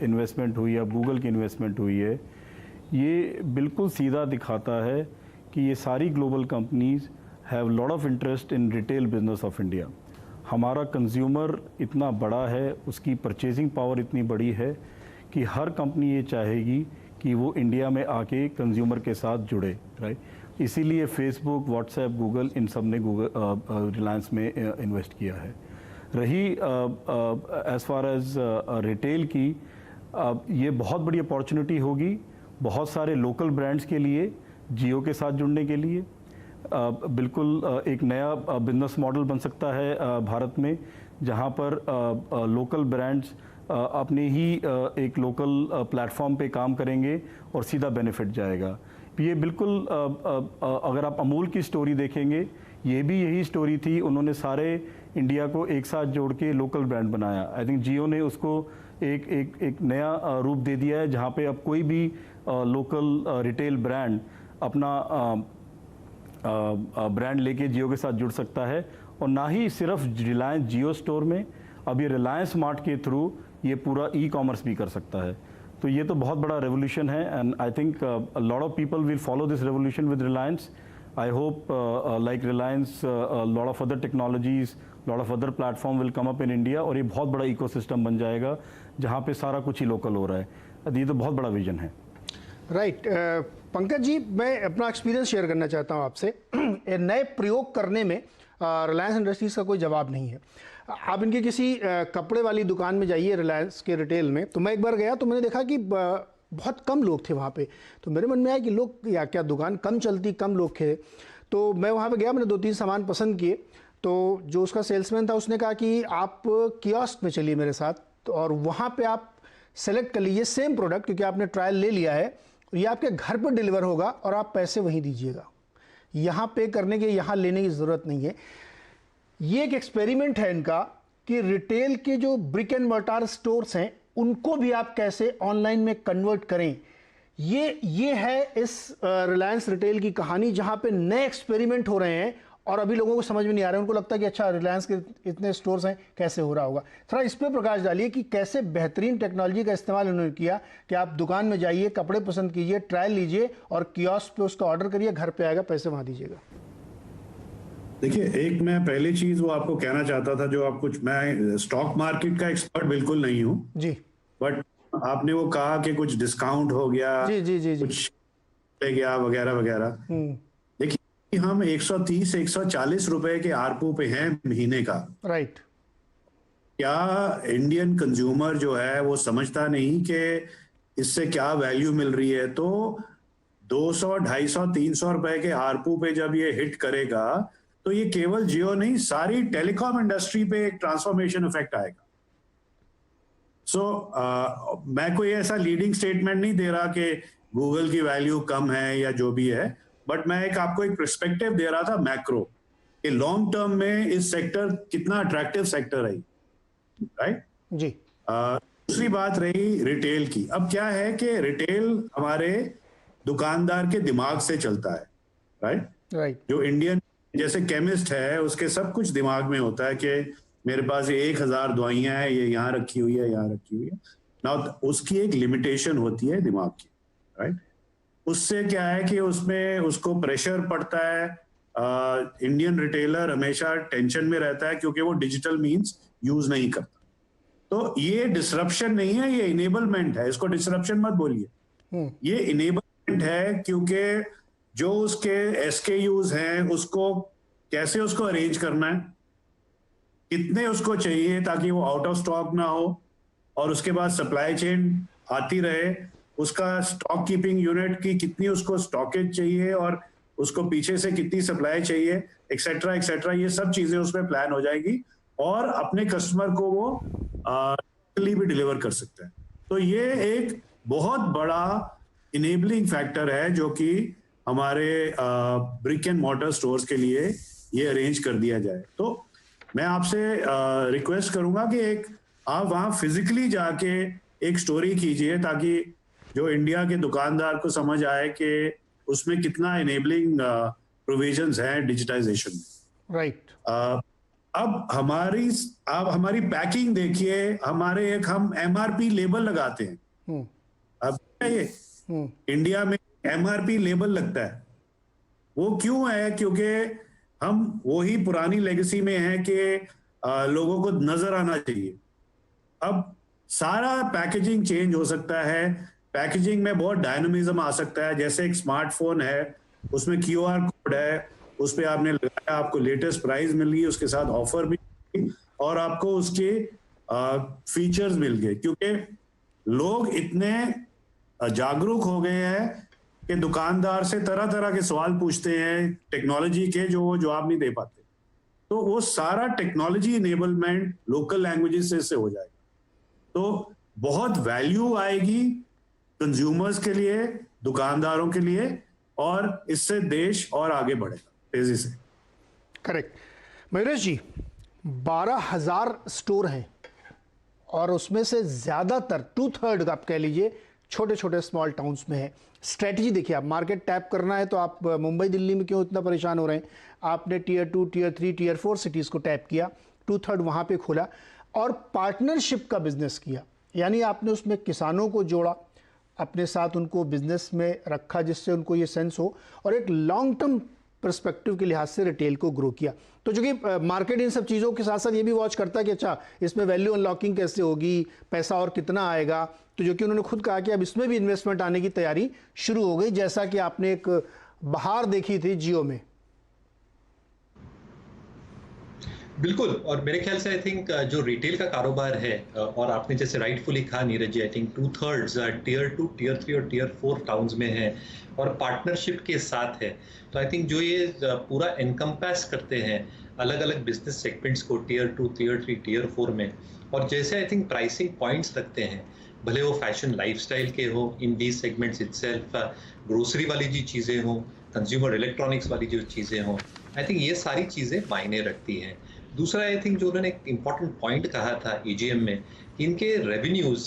इन्वेस्टमेंट हुई या गूगल की इन्वेस्टमेंट हुई है, ये बिल्कुल सीधा दिखाता है कि ये सारी global companies have lot of interest in retail business of India. हमारा कंज्यूमर इतना बड़ा है, उसकी परचेजिंग पावर इतनी बड़ी है कि हर कंपनी ये चाहेगी कि वो इंडिया में आके कंज्यूमर के साथ जुड़े, राइट। इसीलिए फेसबुक, व्हाट्सएप, गूगल, इन सब ने रिलायंस में इन्वेस्ट किया है। रही एज़ फार एज रिटेल की, ये बहुत बड़ी अपॉर्चुनिटी होगी बहुत सारे लोकल ब्रांड्स के लिए जियो के साथ जुड़ने के लिए। बिल्कुल एक नया बिजनेस मॉडल बन सकता है भारत में, जहां पर लोकल ब्रांड्स अपने ही एक लोकल प्लेटफॉर्म पे काम करेंगे और सीधा बेनिफिट जाएगा। ये बिल्कुल अगर आप अमूल की स्टोरी देखेंगे, ये भी यही स्टोरी थी। उन्होंने सारे इंडिया को एक साथ जोड़ के लोकल ब्रांड बनाया। आई थिंक जियो ने उसको एक नया रूप दे दिया है, जहाँ पे अब कोई भी लोकल रिटेल ब्रांड अपना ब्रांड लेके जियो के साथ जुड़ सकता है। और ना ही सिर्फ रिलायंस जियो स्टोर में, अब ये रिलायंस स्मार्ट के थ्रू ये पूरा ई कॉमर्स भी कर सकता है। तो ये तो बहुत बड़ा रेवोल्यूशन है, and I think a lot of people will follow this revolution with Reliance. I hope like Reliance lot of other technologies, lot of other platform will come up in India, और ये बहुत बड़ा इकोसिस्टम बन जाएगा जहाँ पे सारा कुछ ही लोकल हो रहा है। ये तो बहुत बड़ा विजन है। राइट। पंकज जी, मैं अपना एक्सपीरियंस शेयर करना चाहता हूँ आपसे। नए प्रयोग करने में रिलायंस इंडस्ट्रीज़ का कोई जवाब नहीं है। आप इनके किसी कपड़े वाली दुकान में जाइए रिलायंस के रिटेल में, तो मैं एक बार गया तो मैंने देखा कि बहुत कम लोग थे वहाँ पे। तो मेरे मन में आया कि लोग या क्या दुकान कम चलती, कम लोग थे। तो मैं वहाँ पे गया, मैंने 2-3 सामान पसंद किए। तो जो उसका सेल्समैन था उसने कहा कि आप कियोस्क में चलिए मेरे साथ, तो और वहाँ पे आप सेलेक्ट कर लीजिए सेम प्रोडक्ट, क्योंकि आपने ट्रायल ले लिया है, ये आपके घर पर डिलीवर होगा और आप पैसे वहीं दीजिएगा। यहाँ पे करने के, यहाँ लेने की ज़रूरत नहीं है। ये एक एक्सपेरिमेंट है इनका कि रिटेल के जो ब्रिक एंड मोर्टार स्टोर्स हैं उनको भी आप कैसे ऑनलाइन में कन्वर्ट करें। ये है इस रिलायंस रिटेल की कहानी, जहाँ पे नए एक्सपेरिमेंट हो रहे हैं और अभी लोगों को समझ में नहीं आ रहा है। उनको लगता है कि अच्छा रिलायंस के इतने स्टोर्स हैं, कैसे हो रहा होगा। थोड़ा इस पर प्रकाश डालिए कि कैसे बेहतरीन टेक्नोलॉजी का इस्तेमाल उन्होंने किया कि आप दुकान में जाइए, कपड़े पसंद कीजिए, ट्रायल लीजिए और कियोस्क पे उसका ऑर्डर करिए, घर पे आएगा, पैसे वहाँ दीजिएगा। देखिए, एक मैं पहली चीज वो आपको कहना चाहता था, जो आप कुछ, मैं स्टॉक मार्केट का एक्सपर्ट बिल्कुल नहीं हूँ जी, बट आपने वो कहा कि कुछ डिस्काउंट हो गया, जी जी जी जी, कुछ ले गया वगैरह वगैरह। देखिए, हम 130-140 रुपए के आरपू पे हैं महीने का। राइट। क्या इंडियन कंज्यूमर जो है वो समझता नहीं कि इससे क्या वैल्यू मिल रही है? तो 200, 250, 300 रुपए के आरपू पे जब ये हिट करेगा तो ये केवल जियो नहीं, सारी टेलीकॉम इंडस्ट्री पे एक ट्रांसफॉर्मेशन इफेक्ट आएगा। मैं कोई ऐसा लीडिंग स्टेटमेंट नहीं दे रहा कि गूगल की वैल्यू कम है या जो भी है, बट मैं आपको एक पर्सपेक्टिव दे रहा था मैक्रो, कि लॉन्ग टर्म में इस सेक्टर कितना अट्रैक्टिव सेक्टर है, राइट जी। दूसरी बात रही रिटेल की। अब क्या है कि रिटेल हमारे दुकानदार के दिमाग से चलता है, राइट। जो इंडियन जैसे केमिस्ट है, उसके सब कुछ दिमाग में होता है कि मेरे पास ये 1000 दवाइयां हैं, ये यहाँ रखी हुई है, यहाँ रखी हुई है ना। उसकी एक लिमिटेशन होती है दिमाग की, राइट। उससे क्या है कि उसमें उसको प्रेशर पड़ता है। इंडियन रिटेलर हमेशा टेंशन में रहता है क्योंकि वो डिजिटल मीन्स यूज नहीं करता। तो ये डिसरप्शन नहीं है, ये इनेबलमेंट है। इसको डिसरप्शन मत बोलिए, ये इनेबलमेंट है, क्योंकि जो उसके SKUs हैं उसको कैसे उसको अरेंज करना है, कितने उसको चाहिए ताकि वो आउट ऑफ स्टॉक ना हो, और उसके बाद सप्लाई चेन आती रहे, उसका स्टॉक कीपिंग यूनिट की कितनी उसको स्टॉकेज चाहिए और उसको पीछे से कितनी सप्लाई चाहिए, एक्सेट्रा एक्सेट्रा। ये सब चीजें उसमें प्लान हो जाएगी और अपने कस्टमर को वो भी डिलीवर कर सकते हैं। तो ये एक बहुत बड़ा इनेबलिंग फैक्टर है जो कि हमारे ब्रिक एंड मॉर्टर स्टोर्स के लिए ये अरेंज कर दिया जाए। तो मैं आपसे रिक्वेस्ट करूंगा कि आप वहां फिजिकली जाके एक स्टोरी कीजिए, ताकि जो इंडिया के दुकानदार को समझ आए कि उसमें कितना इनेबलिंग प्रोविजंस हैं डिजिटाइजेशन में, राइट। अब हमारी पैकिंग देखिए, हम MRP लेबल लगाते हैं। अब ये इंडिया में MRP लेबल लगता है, वो क्यों है? क्योंकि हम वही पुरानी लेगेसी में हैं कि लोगों को नजर आना चाहिए। अब सारा पैकेजिंग चेंज हो सकता है, पैकेजिंग में बहुत डायनामिज्म आ सकता है। जैसे एक स्मार्टफोन है, उसमें QR कोड है, उस पर आपने लगाया, आपको लेटेस्ट प्राइस मिल गई, उसके साथ ऑफर भी और आपको उसके फीचर्स मिल गए। क्योंकि लोग इतने जागरूक हो गए हैं कि दुकानदार से तरह तरह के सवाल पूछते हैं टेक्नोलॉजी के, जो वो जवाब नहीं दे पाते। तो वो सारा टेक्नोलॉजी इनेबलमेंट लोकल लैंग्वेजेस से हो जाएगा। तो बहुत वैल्यू आएगी कंज्यूमर्स के लिए, दुकानदारों के लिए, और इससे देश और आगे बढ़ेगा तेजी से। करेक्ट। मयूरेश जी, 12,000 स्टोर हैं और उसमें से ज़्यादातर 2/3 आप कह लीजिए छोटे छोटे स्मॉल टाउन्स में है। स्ट्रेटजी देखिए, आप मार्केट टैप करना है तो आप मुंबई दिल्ली में क्यों इतना परेशान हो रहे हैं? आपने Tier 2, Tier 3, Tier 4 सिटीज़ को टैप किया, 2/3 वहाँ पे खोला और पार्टनरशिप का बिजनेस किया, यानी आपने उसमें किसानों को जोड़ा, अपने साथ उनको बिजनेस में रखा जिससे उनको ये सेंस हो, और एक लॉन्ग टर्म पर्सपेक्टिव के लिहाज से रिटेल को ग्रो किया। तो जो कि मार्केट इन सब चीज़ों के साथ साथ ये भी वॉच करता है कि अच्छा इसमें वैल्यू अनलॉकिंग कैसे होगी, पैसा और कितना आएगा। तो जो कि उन्होंने खुद कहा कि अब इसमें भी इन्वेस्टमेंट आने की तैयारी शुरू हो गई, जैसा कि आपने एक बहार देखी थी जियो में। बिल्कुल, और मेरे ख्याल से आई थिंक जो रिटेल का कारोबार है, और आपने जैसे राइटफुली कहा Neeraj ji, I think 2/3 Tier 2, Tier 3 और Tier 4 टाउन्स में है और पार्टनरशिप के साथ है। तो आई थिंक जो ये पूरा एनकम्पास करते हैं अलग अलग बिजनेस सेगमेंट्स को Tier 2, Tier 3, Tier 4 में, और जैसे आई थिंक प्राइसिंग पॉइंट्स रखते हैं, भले वो फैशन लाइफस्टाइल के हो in these segments itself, grocery वाली जी चीज़ें हों, कंज्यूमर इलेक्ट्रॉनिक्स वाली जो चीज़ें हों, आई थिंक ये सारी चीज़ें मायने रखती हैं। दूसरा आई थिंक जो उन्होंने एक इम्पॉर्टेंट पॉइंट कहा था EGM में, इनके रेवेन्यूज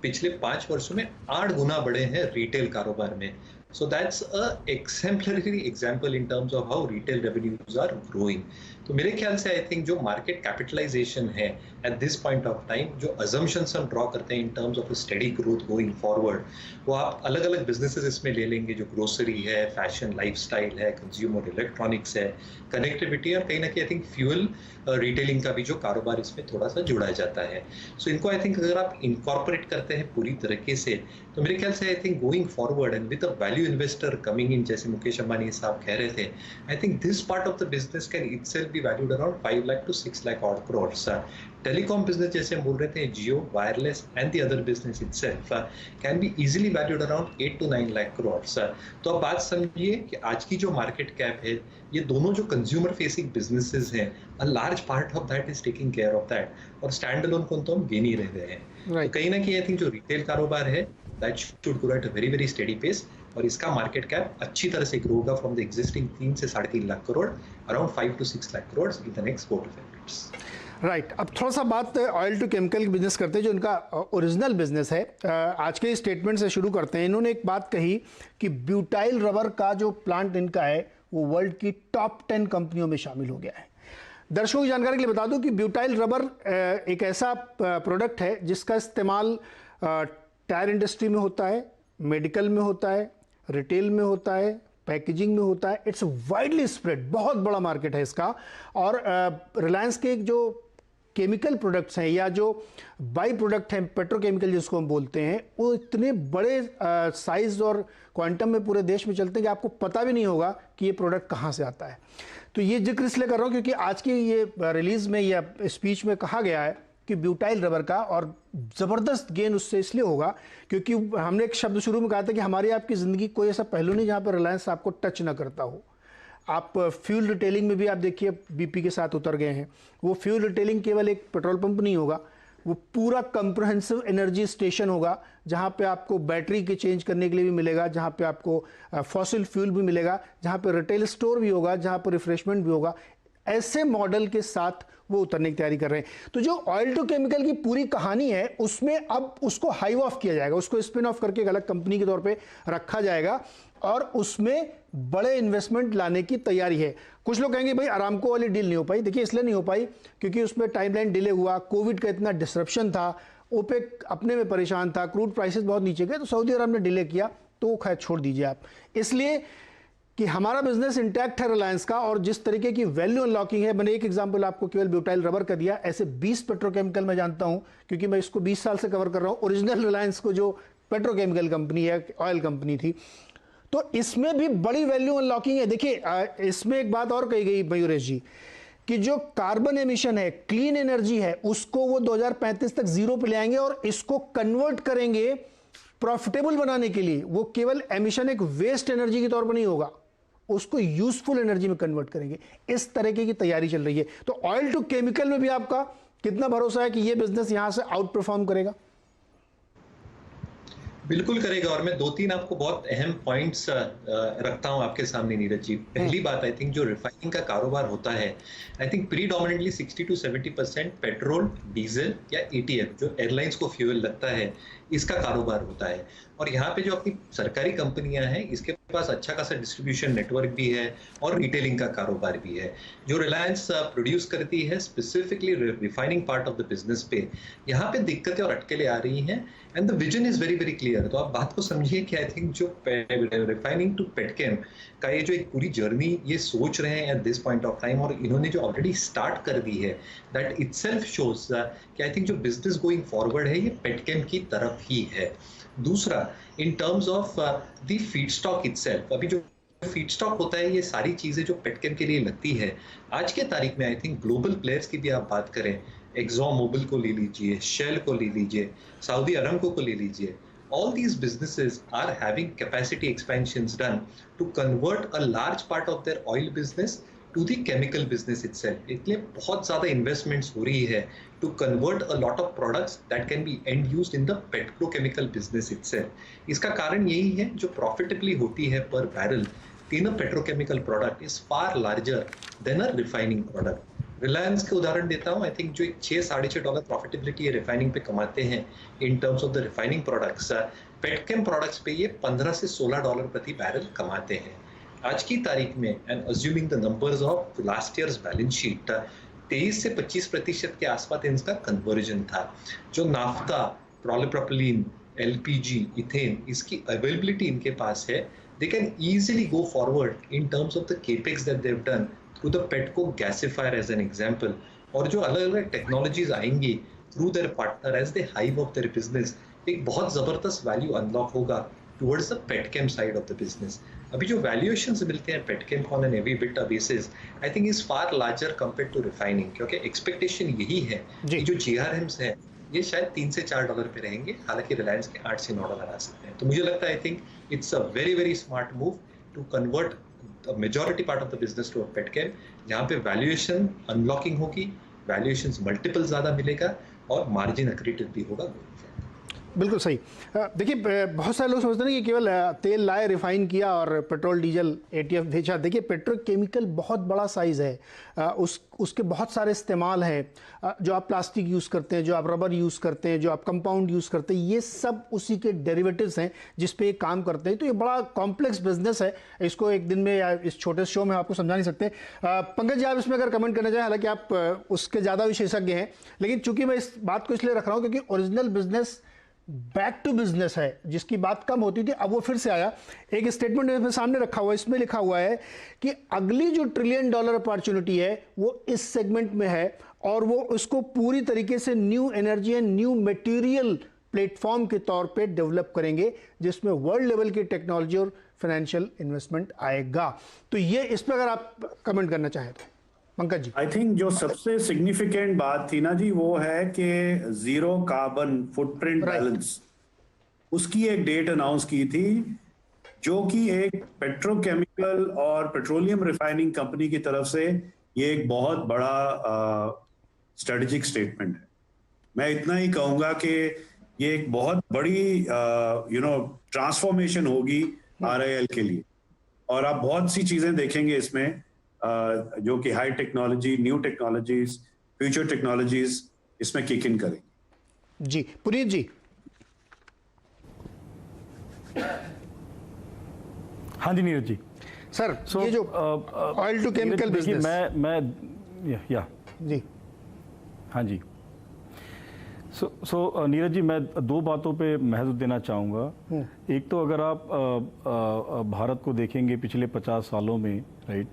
पिछले 5 वर्षों में 8 गुना बढ़े हैं रिटेल कारोबार में। So that's a exemplary example in terms of how retail revenues are growing. तो मेरे ख्याल से आई थिंक जो मार्केट कैपिटलाइजेशन है at this point of time, जो अजम्पशंस हम ड्रॉ करते हैं इन terms of study growth going forward, वो आप अलग अलग बिजनेसेस इसमें ले लेंगे, जो ग्रोसरी है, फैशन लाइफस्टाइल है, कंज्यूमर इलेक्ट्रॉनिक्स है, कनेक्टिविटी, और कहीं ना कहीं आई थिंक फ्यूल रिटेलिंग का भी जो कारोबार इसमें थोड़ा सा जुड़ा जाता है। सो इनको आई थिंक अगर आप इनकॉर्पोरेट करते हैं पूरी तरीके से, तो मेरे ख्याल से I think going forward and with a value investor coming in, जैसे मुकेश अंबानी साहब कह रहे थे, I think this part of the business can itself be valued around 5 lakh to 6 lakh odd crores. Telecom business, जैसे हम बोल रहे थे, Jio, wireless and the other business itself can be easily valued around 8 to 9 lakh crores. तो अब बात समझिए कि आज की जो मार्केट कैप है, ये दोनों जो कंज्यूमर फेसिंग बिजनेसेस हैं, a large part of that is taking care of that, और स्टैंड अलोन को तो हम गिन ही रहे हैं। तो कहीं ना कहीं आई थिंक जो रिटेल कारोबार है that should grow at a very very steady pace, और इसका मार्केट कैप अच्छी तरह से ग्रो होगा फ्रॉम द एग्जिस्टिंग 3 से 3.5 lakh crore around 5 to 6 lakh crores in the next 4 to 5 years. Right. अब थोड़ा सा बात ऑयल टू केमिकल की बिजनेस करते हैं, जो इनका ओरिजिनल बिजनेस है। आज के स्टेटमेंट से शुरू करते हैं। इन्होंने एक बात कही कि ब्यूटाइल रबर का जो प्लांट इनका है वो वर्ल्ड की टॉप 10 कंपनियों में शामिल हो गया है। दर्शकों की जानकारी के लिए बता दूं कि ब्यूटाइल रबर एक ऐसा प्रोडक्ट है जिसका इस्तेमाल टायर इंडस्ट्री में होता है, मेडिकल में होता है, रिटेल में होता है, पैकेजिंग में होता है। इट्स वाइडली स्प्रेड, बहुत बड़ा मार्केट है इसका। और रिलायंस के जो केमिकल प्रोडक्ट्स हैं या जो बाई प्रोडक्ट हैं, पेट्रोकेमिकल जिसको हम बोलते हैं, वो इतने बड़े साइज और क्वांटम में पूरे देश में चलते हैं कि आपको पता भी नहीं होगा कि ये प्रोडक्ट कहाँ से आता है। तो ये जिक्र इसलिए कर रहा हूँ क्योंकि आज की ये रिलीज में या स्पीच में कहा गया है कि ब्यूटाइल रबर का और ज़बरदस्त गेन उससे इसलिए होगा क्योंकि हमने एक शब्द शुरू में कहा था कि हमारी आपकी ज़िंदगी कोई ऐसा पहलू नहीं जहाँ पर रिलायंस आपको टच ना करता हो। आप फ्यूल रिटेलिंग में भी आप देखिए BP के साथ उतर गए हैं। वो फ्यूल रिटेलिंग केवल एक पेट्रोल पंप नहीं होगा, वो पूरा कंप्रहेंसिव एनर्जी स्टेशन होगा जहाँ पे आपको बैटरी के चेंज करने के लिए भी मिलेगा, जहाँ पे आपको फॉसिल फ्यूल भी मिलेगा, जहाँ पे रिटेल स्टोर भी होगा, जहाँ पर रिफ्रेशमेंट भी होगा। ऐसे मॉडल के साथ वो उतरने की तैयारी कर रहे हैं। तो जो ऑयल टू केमिकल की पूरी कहानी है उसमें अब उसको हाइव ऑफ किया जाएगा, उसको स्पिन ऑफ करके एक अलग कंपनी के तौर पे रखा जाएगा और उसमें बड़े इन्वेस्टमेंट लाने की तैयारी है। कुछ लोग कहेंगे भाई अरामको वाली डील नहीं हो पाई। देखिए इसलिए नहीं हो पाई क्योंकि उसमें टाइमलाइन डिले हुआ, कोविड का इतना डिसरप्शन था, ओपेक अपने में परेशान था, क्रूड प्राइसेस बहुत नीचे गए, तो सऊदी अरब ने डिले किया, तो खैर छोड़ दीजिए आप। इसलिए कि हमारा बिजनेस इंटैक्ट है रिलायंस का और जिस तरीके की वैल्यू अनलॉकिंग है, मैंने एक एग्जांपल आपको केवल ब्यूटाइल रबर का दिया, ऐसे 20 पेट्रोकेमिकल मैं जानता हूं क्योंकि मैं इसको 20 साल से कवर कर रहा हूं। ओरिजिनल रिलायंस को जो पेट्रोकेमिकल कंपनी है, ऑयल कंपनी थी, तो इसमें भी बड़ी वैल्यू अनलॉकिंग है। देखिए इसमें एक बात और कही गई मयूरेश जी कि जो कार्बन एमिशन है, क्लीन एनर्जी है, उसको वो 2035 तक जीरो पे ले आएंगे और इसको कन्वर्ट करेंगे प्रॉफिटेबल बनाने के लिए। वो केवल एमिशन एक वेस्ट एनर्जी के तौर पर नहीं होगा, उसको यूजफुल एनर्जी में कन्वर्ट करेंगे। इस तरीके की तैयारी चल रही है। तो ऑयल टू केमिकल में भी आपका कितना भरोसा है कि ये बिजनेस यहाँ से आउट परफॉर्म करेगा? बिल्कुल करेगा, और मैं 2-3 आपको बहुत अहम पॉइंट्स रखता हूं आपके सामने नीरज जी। पहली बात, आई थिंक जो रिफाइनिंग का कारोबार होता है, I think predominantly 60 to 70% petrol, diesel या एटीएफ जो एयरलाइंस को फ्यूल लगता है, इसका कारोबार होता है। और यहाँ पे जो अपनी सरकारी कंपनियां हैं, इसके पास अच्छा खासा डिस्ट्रीब्यूशन नेटवर्क भी है और रिटेलिंग का कारोबार भी है। जो रिलायंस प्रोड्यूस करती है specifically refining part of the business पे, यहाँ पे दिक्कतें और अटकलें आ रही हैं, and the vision is very very clear. तो आप बात को समझिए कि आई थिंक जो रिफाइनिंग टू पेटकेम का ये जो एक पूरी जर्नी ये सोच रहे हैं at this point of time, और इन्होंने जो ऑलरेडी स्टार्ट कर दी है, दैट इटसेल्फ शोज कि आई थिंक जो बिजनेस गोइंग फॉरवर्ड है ये पेटकेम की तरफ ही है। दूसरा, इन terms of the feedstock itself, अभी जो फीडस्टॉक होता है, ये सारी चीजें जो पेटकेम के लिए लगती है, आज के तारीख में आई थिंक ग्लोबल प्लेयर्स की भी आप बात करें, एक्सॉन मोबिल को ले लीजिए, शेल को ले लीजिए, सऊदी अरमको को ले लीजिए, all these businesses are having capacity expansions done to convert a large part of their oil business to the chemical business itself. इसलिए बहुत ज़्यादा investments हो रही है to convert a lot of products that can be end used in the petrochemical business itself. इसका कारण यही है, जो profitably होती है per barrel in a petrochemical product is far larger than a refining product. Reliance के उदाहरण देता हूं, आई थिंक जो $6-6.5 प्रॉफिटेबिलिटी ये रिफाइनिंग पे कमाते हैं इन terms of the refining products, petchem products पे ये $15 से $16 प्रति बैरल कमाते हैं। आज की तारीख में, and assuming the numbers of last years balance sheet, 23 से 25% के आसपास इनका कन्वर्जन था। जो नाफ्ता, पॉलीप्रोपिलीन, एलपीजी, इथेन, इसकी अवेलेबिलिटी इनके पास है, they can easily go forward in terms of the capex that they have done through the पेटको गैसिफायर एज एन एग्जाम्पल। और जो अलग अलग टेक्नोलॉजीज आएंगी through their partner as the hive of their business, एक बहुत जबरदस्त वैल्यू अनलॉक होगा towards the petchem side of the business. अभी जो वैल्यूएशंस मिलते हैं petchem on an every beta basis, I think is far larger compare to refining, क्योंकि expectation यही है कि जो जीआरएम्स है ये शायद $3 से $4 पे रहेंगे, हालांकि रिलायंस के $8 से $9 आ सकते हैं। तो मुझे लगता है I think it's a very very smart move to convert the majority part of the business to a petchem, जहाँ पे वैल्यूएशन अनलॉकिंग होगी, वैल्यूएशंस मल्टीपल ज्यादा मिलेगा और मार्जिन एक्रीटिव भी होगा। बिल्कुल सही। देखिए, बहुत सारे लोग समझते हैं कि केवल तेल लाए, रिफाइन किया और पेट्रोल डीजल एटीएफ भेजा। देखिए, पेट्रोकेमिकल बहुत बड़ा साइज़ है, उसके बहुत सारे इस्तेमाल हैं। जो आप प्लास्टिक यूज़ करते हैं, जो आप रबर यूज़ करते हैं, जो आप कंपाउंड यूज़ करते हैं, ये सब उसी के डेरिवेटिव्स हैं जिस पे काम करते हैं। तो ये बड़ा कॉम्प्लेक्स बिजनेस है, इसको एक दिन में या इस छोटे शो में आपको समझा नहीं सकते। पंकज जी, आप इसमें अगर कमेंट करना चाहें, हालांकि आप उसके ज़्यादा विशेषज्ञ हैं, लेकिन चूंकि मैं इस बात को इसलिए रख रहा हूँ क्योंकि original business back to business है, जिसकी बात कम होती थी, अब वो फिर से आया। एक स्टेटमेंट मेरे सामने रखा हुआ है, इसमें लिखा हुआ है कि अगली जो $1 ट्रिलियन अपॉर्चुनिटी है वो इस सेगमेंट में है, और वो उसको पूरी तरीके से new energy and new material platform के तौर पे डेवलप करेंगे, जिसमें वर्ल्ड लेवल की टेक्नोलॉजी और फाइनेंशियल इन्वेस्टमेंट आएगा। तो ये इस पर अगर आप कमेंट करना चाहें तो पंकज जी। आई थिंक जो सबसे सिग्निफिकेंट बात थी ना जी, वो है कि जीरो कार्बन फुटप्रिंट बैलेंस, उसकी एक डेट अनाउंस की थी, जो कि एक पेट्रोकेमिकल और पेट्रोलियम रिफाइनिंग कंपनी की तरफ से ये एक बहुत बड़ा स्ट्रेटेजिक स्टेटमेंट है। मैं इतना ही कहूंगा कि ये एक बहुत बड़ी ट्रांसफॉर्मेशन होगी आरआईएल के लिए, और आप बहुत सी चीजें देखेंगे इसमें जो कि high technology, new technologies, future technologies इसमें किक इन करेंगी। जी, पुनीत जी। हाँ जी नीरज जी। सर, ये जो ऑयल टू केमिकल बिजनेस, मैं या जी, हाँ जी। सो नीरज जी, मैं दो बातों पे महत्व देना चाहूँगा। एक तो अगर आप भारत को देखेंगे पिछले 50 सालों में, राइट,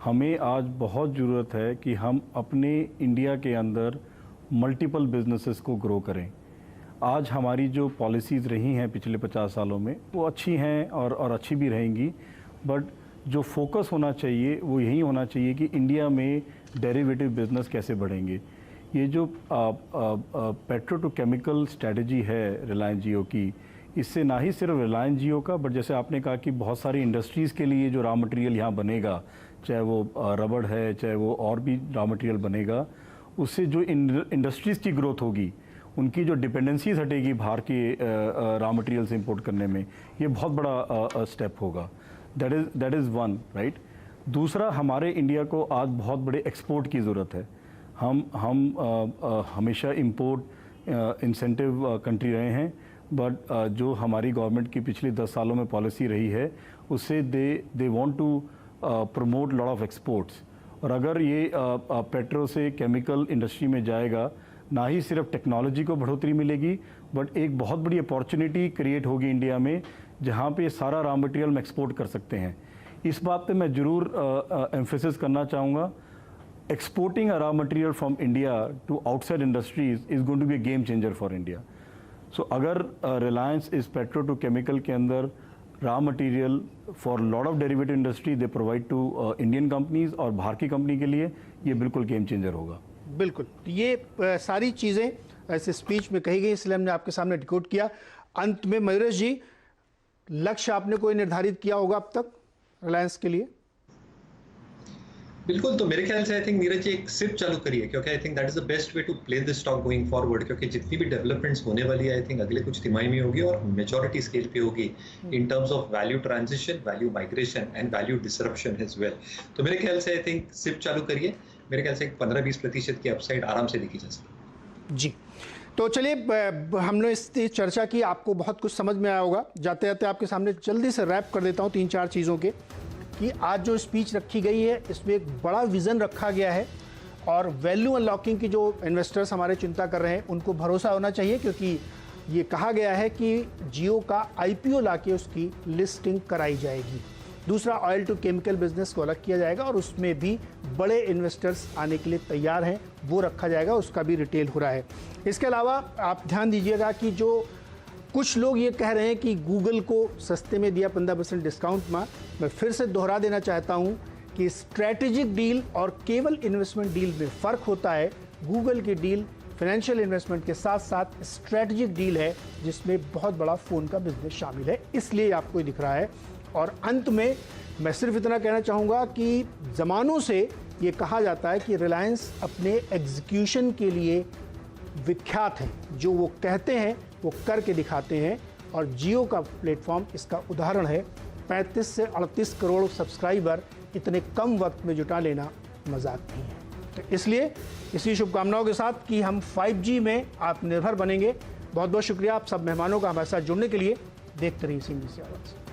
हमें आज बहुत ज़रूरत है कि हम अपने इंडिया के अंदर मल्टीपल बिजनेसेस को ग्रो करें। आज हमारी जो पॉलिसीज़ रही हैं पिछले 50 सालों में वो अच्छी हैं और अच्छी भी रहेंगी, बट जो फोकस होना चाहिए वो यही होना चाहिए कि इंडिया में डेरिवेटिव बिजनेस कैसे बढ़ेंगे। ये जो पेट्रो टू केमिकल स्ट्रेटजी है रिलायंस जियो की, इससे ना ही सिर्फ रिलायंस जियो का, बट जैसे आपने कहा कि बहुत सारी इंडस्ट्रीज़ के लिए जो रॉ मटेरियल यहाँ बनेगा, चाहे वो रबड़ है, चाहे वो और भी रॉ मटेरियल बनेगा, उससे जो इंडस्ट्रीज़ की ग्रोथ होगी, उनकी जो डिपेंडेंसीज हटेगी बाहर के रॉ मटेरियल्स इंपोर्ट करने में, ये बहुत बड़ा स्टेप होगा। That is one, right. दूसरा, हमारे इंडिया को आज बहुत बड़े एक्सपोर्ट की ज़रूरत है। हम हमेशा इंपोर्ट इंसेंटिव कंट्री रहे हैं, बट जो हमारी गवर्नमेंट की पिछले 10 सालों में पॉलिसी रही है, उससे they want to promote lot of exports. और अगर ये पेट्रो से केमिकल इंडस्ट्री में जाएगा, ना ही सिर्फ टेक्नोलॉजी को बढ़ोतरी मिलेगी, बट एक बहुत बड़ी अपॉर्चुनिटी क्रिएट होगी इंडिया में, जहाँ पे सारा रॉ मटेरियल हम एक्सपोर्ट कर सकते हैं। इस बात पे मैं ज़रूर एम्फेसिस करना चाहूँगा। Exporting a raw material from India to outside industries is going to be a game changer for India. So अगर रिलायंस इस पेट्रो टू केमिकल के अंदर raw material for lot of derivative industry they provide to Indian companies और बाहर की company के लिए, ये बिल्कुल गेम चेंजर होगा। बिल्कुल, ये सारी चीज़ें ऐसे स्पीच में कही गई, इसलिए हमने आपके सामने डिकोड किया। अंत में मयूरेश जी, लक्ष्य आपने कोई निर्धारित किया होगा अब तक रिलायंस के लिए? बिल्कुल, तो मेरे ख्याल से आई थिंक नीरज जी एक सिप चालू करिए, क्योंकि I think that is the best way to play this stock going forward, क्योंकि जितनी भी डेवलपमेंट्स होने वाली है आई थिंक अगले कुछ तिमाही में होगी और मेजॉरिटी स्केल पे होगी in terms of value transition, value migration and value disruption as well. तो मेरे ख्याल से आई थिंक सिप चालू करिए, मेरे ख्याल से 15-20% की अपसाइड आराम से देखी जा सकती है। जी, तो चलिए, हमने इस चर्चा की, आपको बहुत कुछ समझ में आया होगा। जाते जाते आपके सामने जल्दी से रैप कर देता हूँ 3-4 चीज़ों के, कि आज जो स्पीच रखी गई है इसमें एक बड़ा विज़न रखा गया है और वैल्यू अनलॉकिंग की जो इन्वेस्टर्स हमारे चिंता कर रहे हैं उनको भरोसा होना चाहिए, क्योंकि ये कहा गया है कि जियो का IPO लाके उसकी लिस्टिंग कराई जाएगी। दूसरा, ऑयल टू केमिकल बिजनेस को अलग किया जाएगा और उसमें भी बड़े इन्वेस्टर्स आने के लिए तैयार हैं, वो रखा जाएगा, उसका भी रिटेल हो रहा है। इसके अलावा आप ध्यान दीजिएगा कि जो कुछ लोग ये कह रहे हैं कि गूगल को सस्ते में दिया 15% डिस्काउंट में, मैं फिर से दोहरा देना चाहता हूँ कि स्ट्रैटेजिक डील और केवल इन्वेस्टमेंट डील में फ़र्क होता है। गूगल की डील फाइनेंशियल इन्वेस्टमेंट के साथ साथ स्ट्रैटेजिक डील है, जिसमें बहुत बड़ा फ़ोन का बिजनेस शामिल है, इसलिए आपको दिख रहा है। और अंत में मैं सिर्फ इतना कहना चाहूँगा कि ज़मानों से ये कहा जाता है कि रिलायंस अपने एग्जीक्यूशन के लिए विख्यात है, जो वो कहते हैं वो करके दिखाते हैं, और जियो का प्लेटफॉर्म इसका उदाहरण है। 35 से 38 करोड़ सब्सक्राइबर इतने कम वक्त में जुटा लेना मजाक नहीं है। तो इसलिए इसी शुभकामनाओं के साथ कि हम 5G में आत्मनिर्भर बनेंगे। बहुत बहुत शुक्रिया आप सब मेहमानों का हमारे साथ जुड़ने के लिए। देखते रहिए CNBC आवाज़।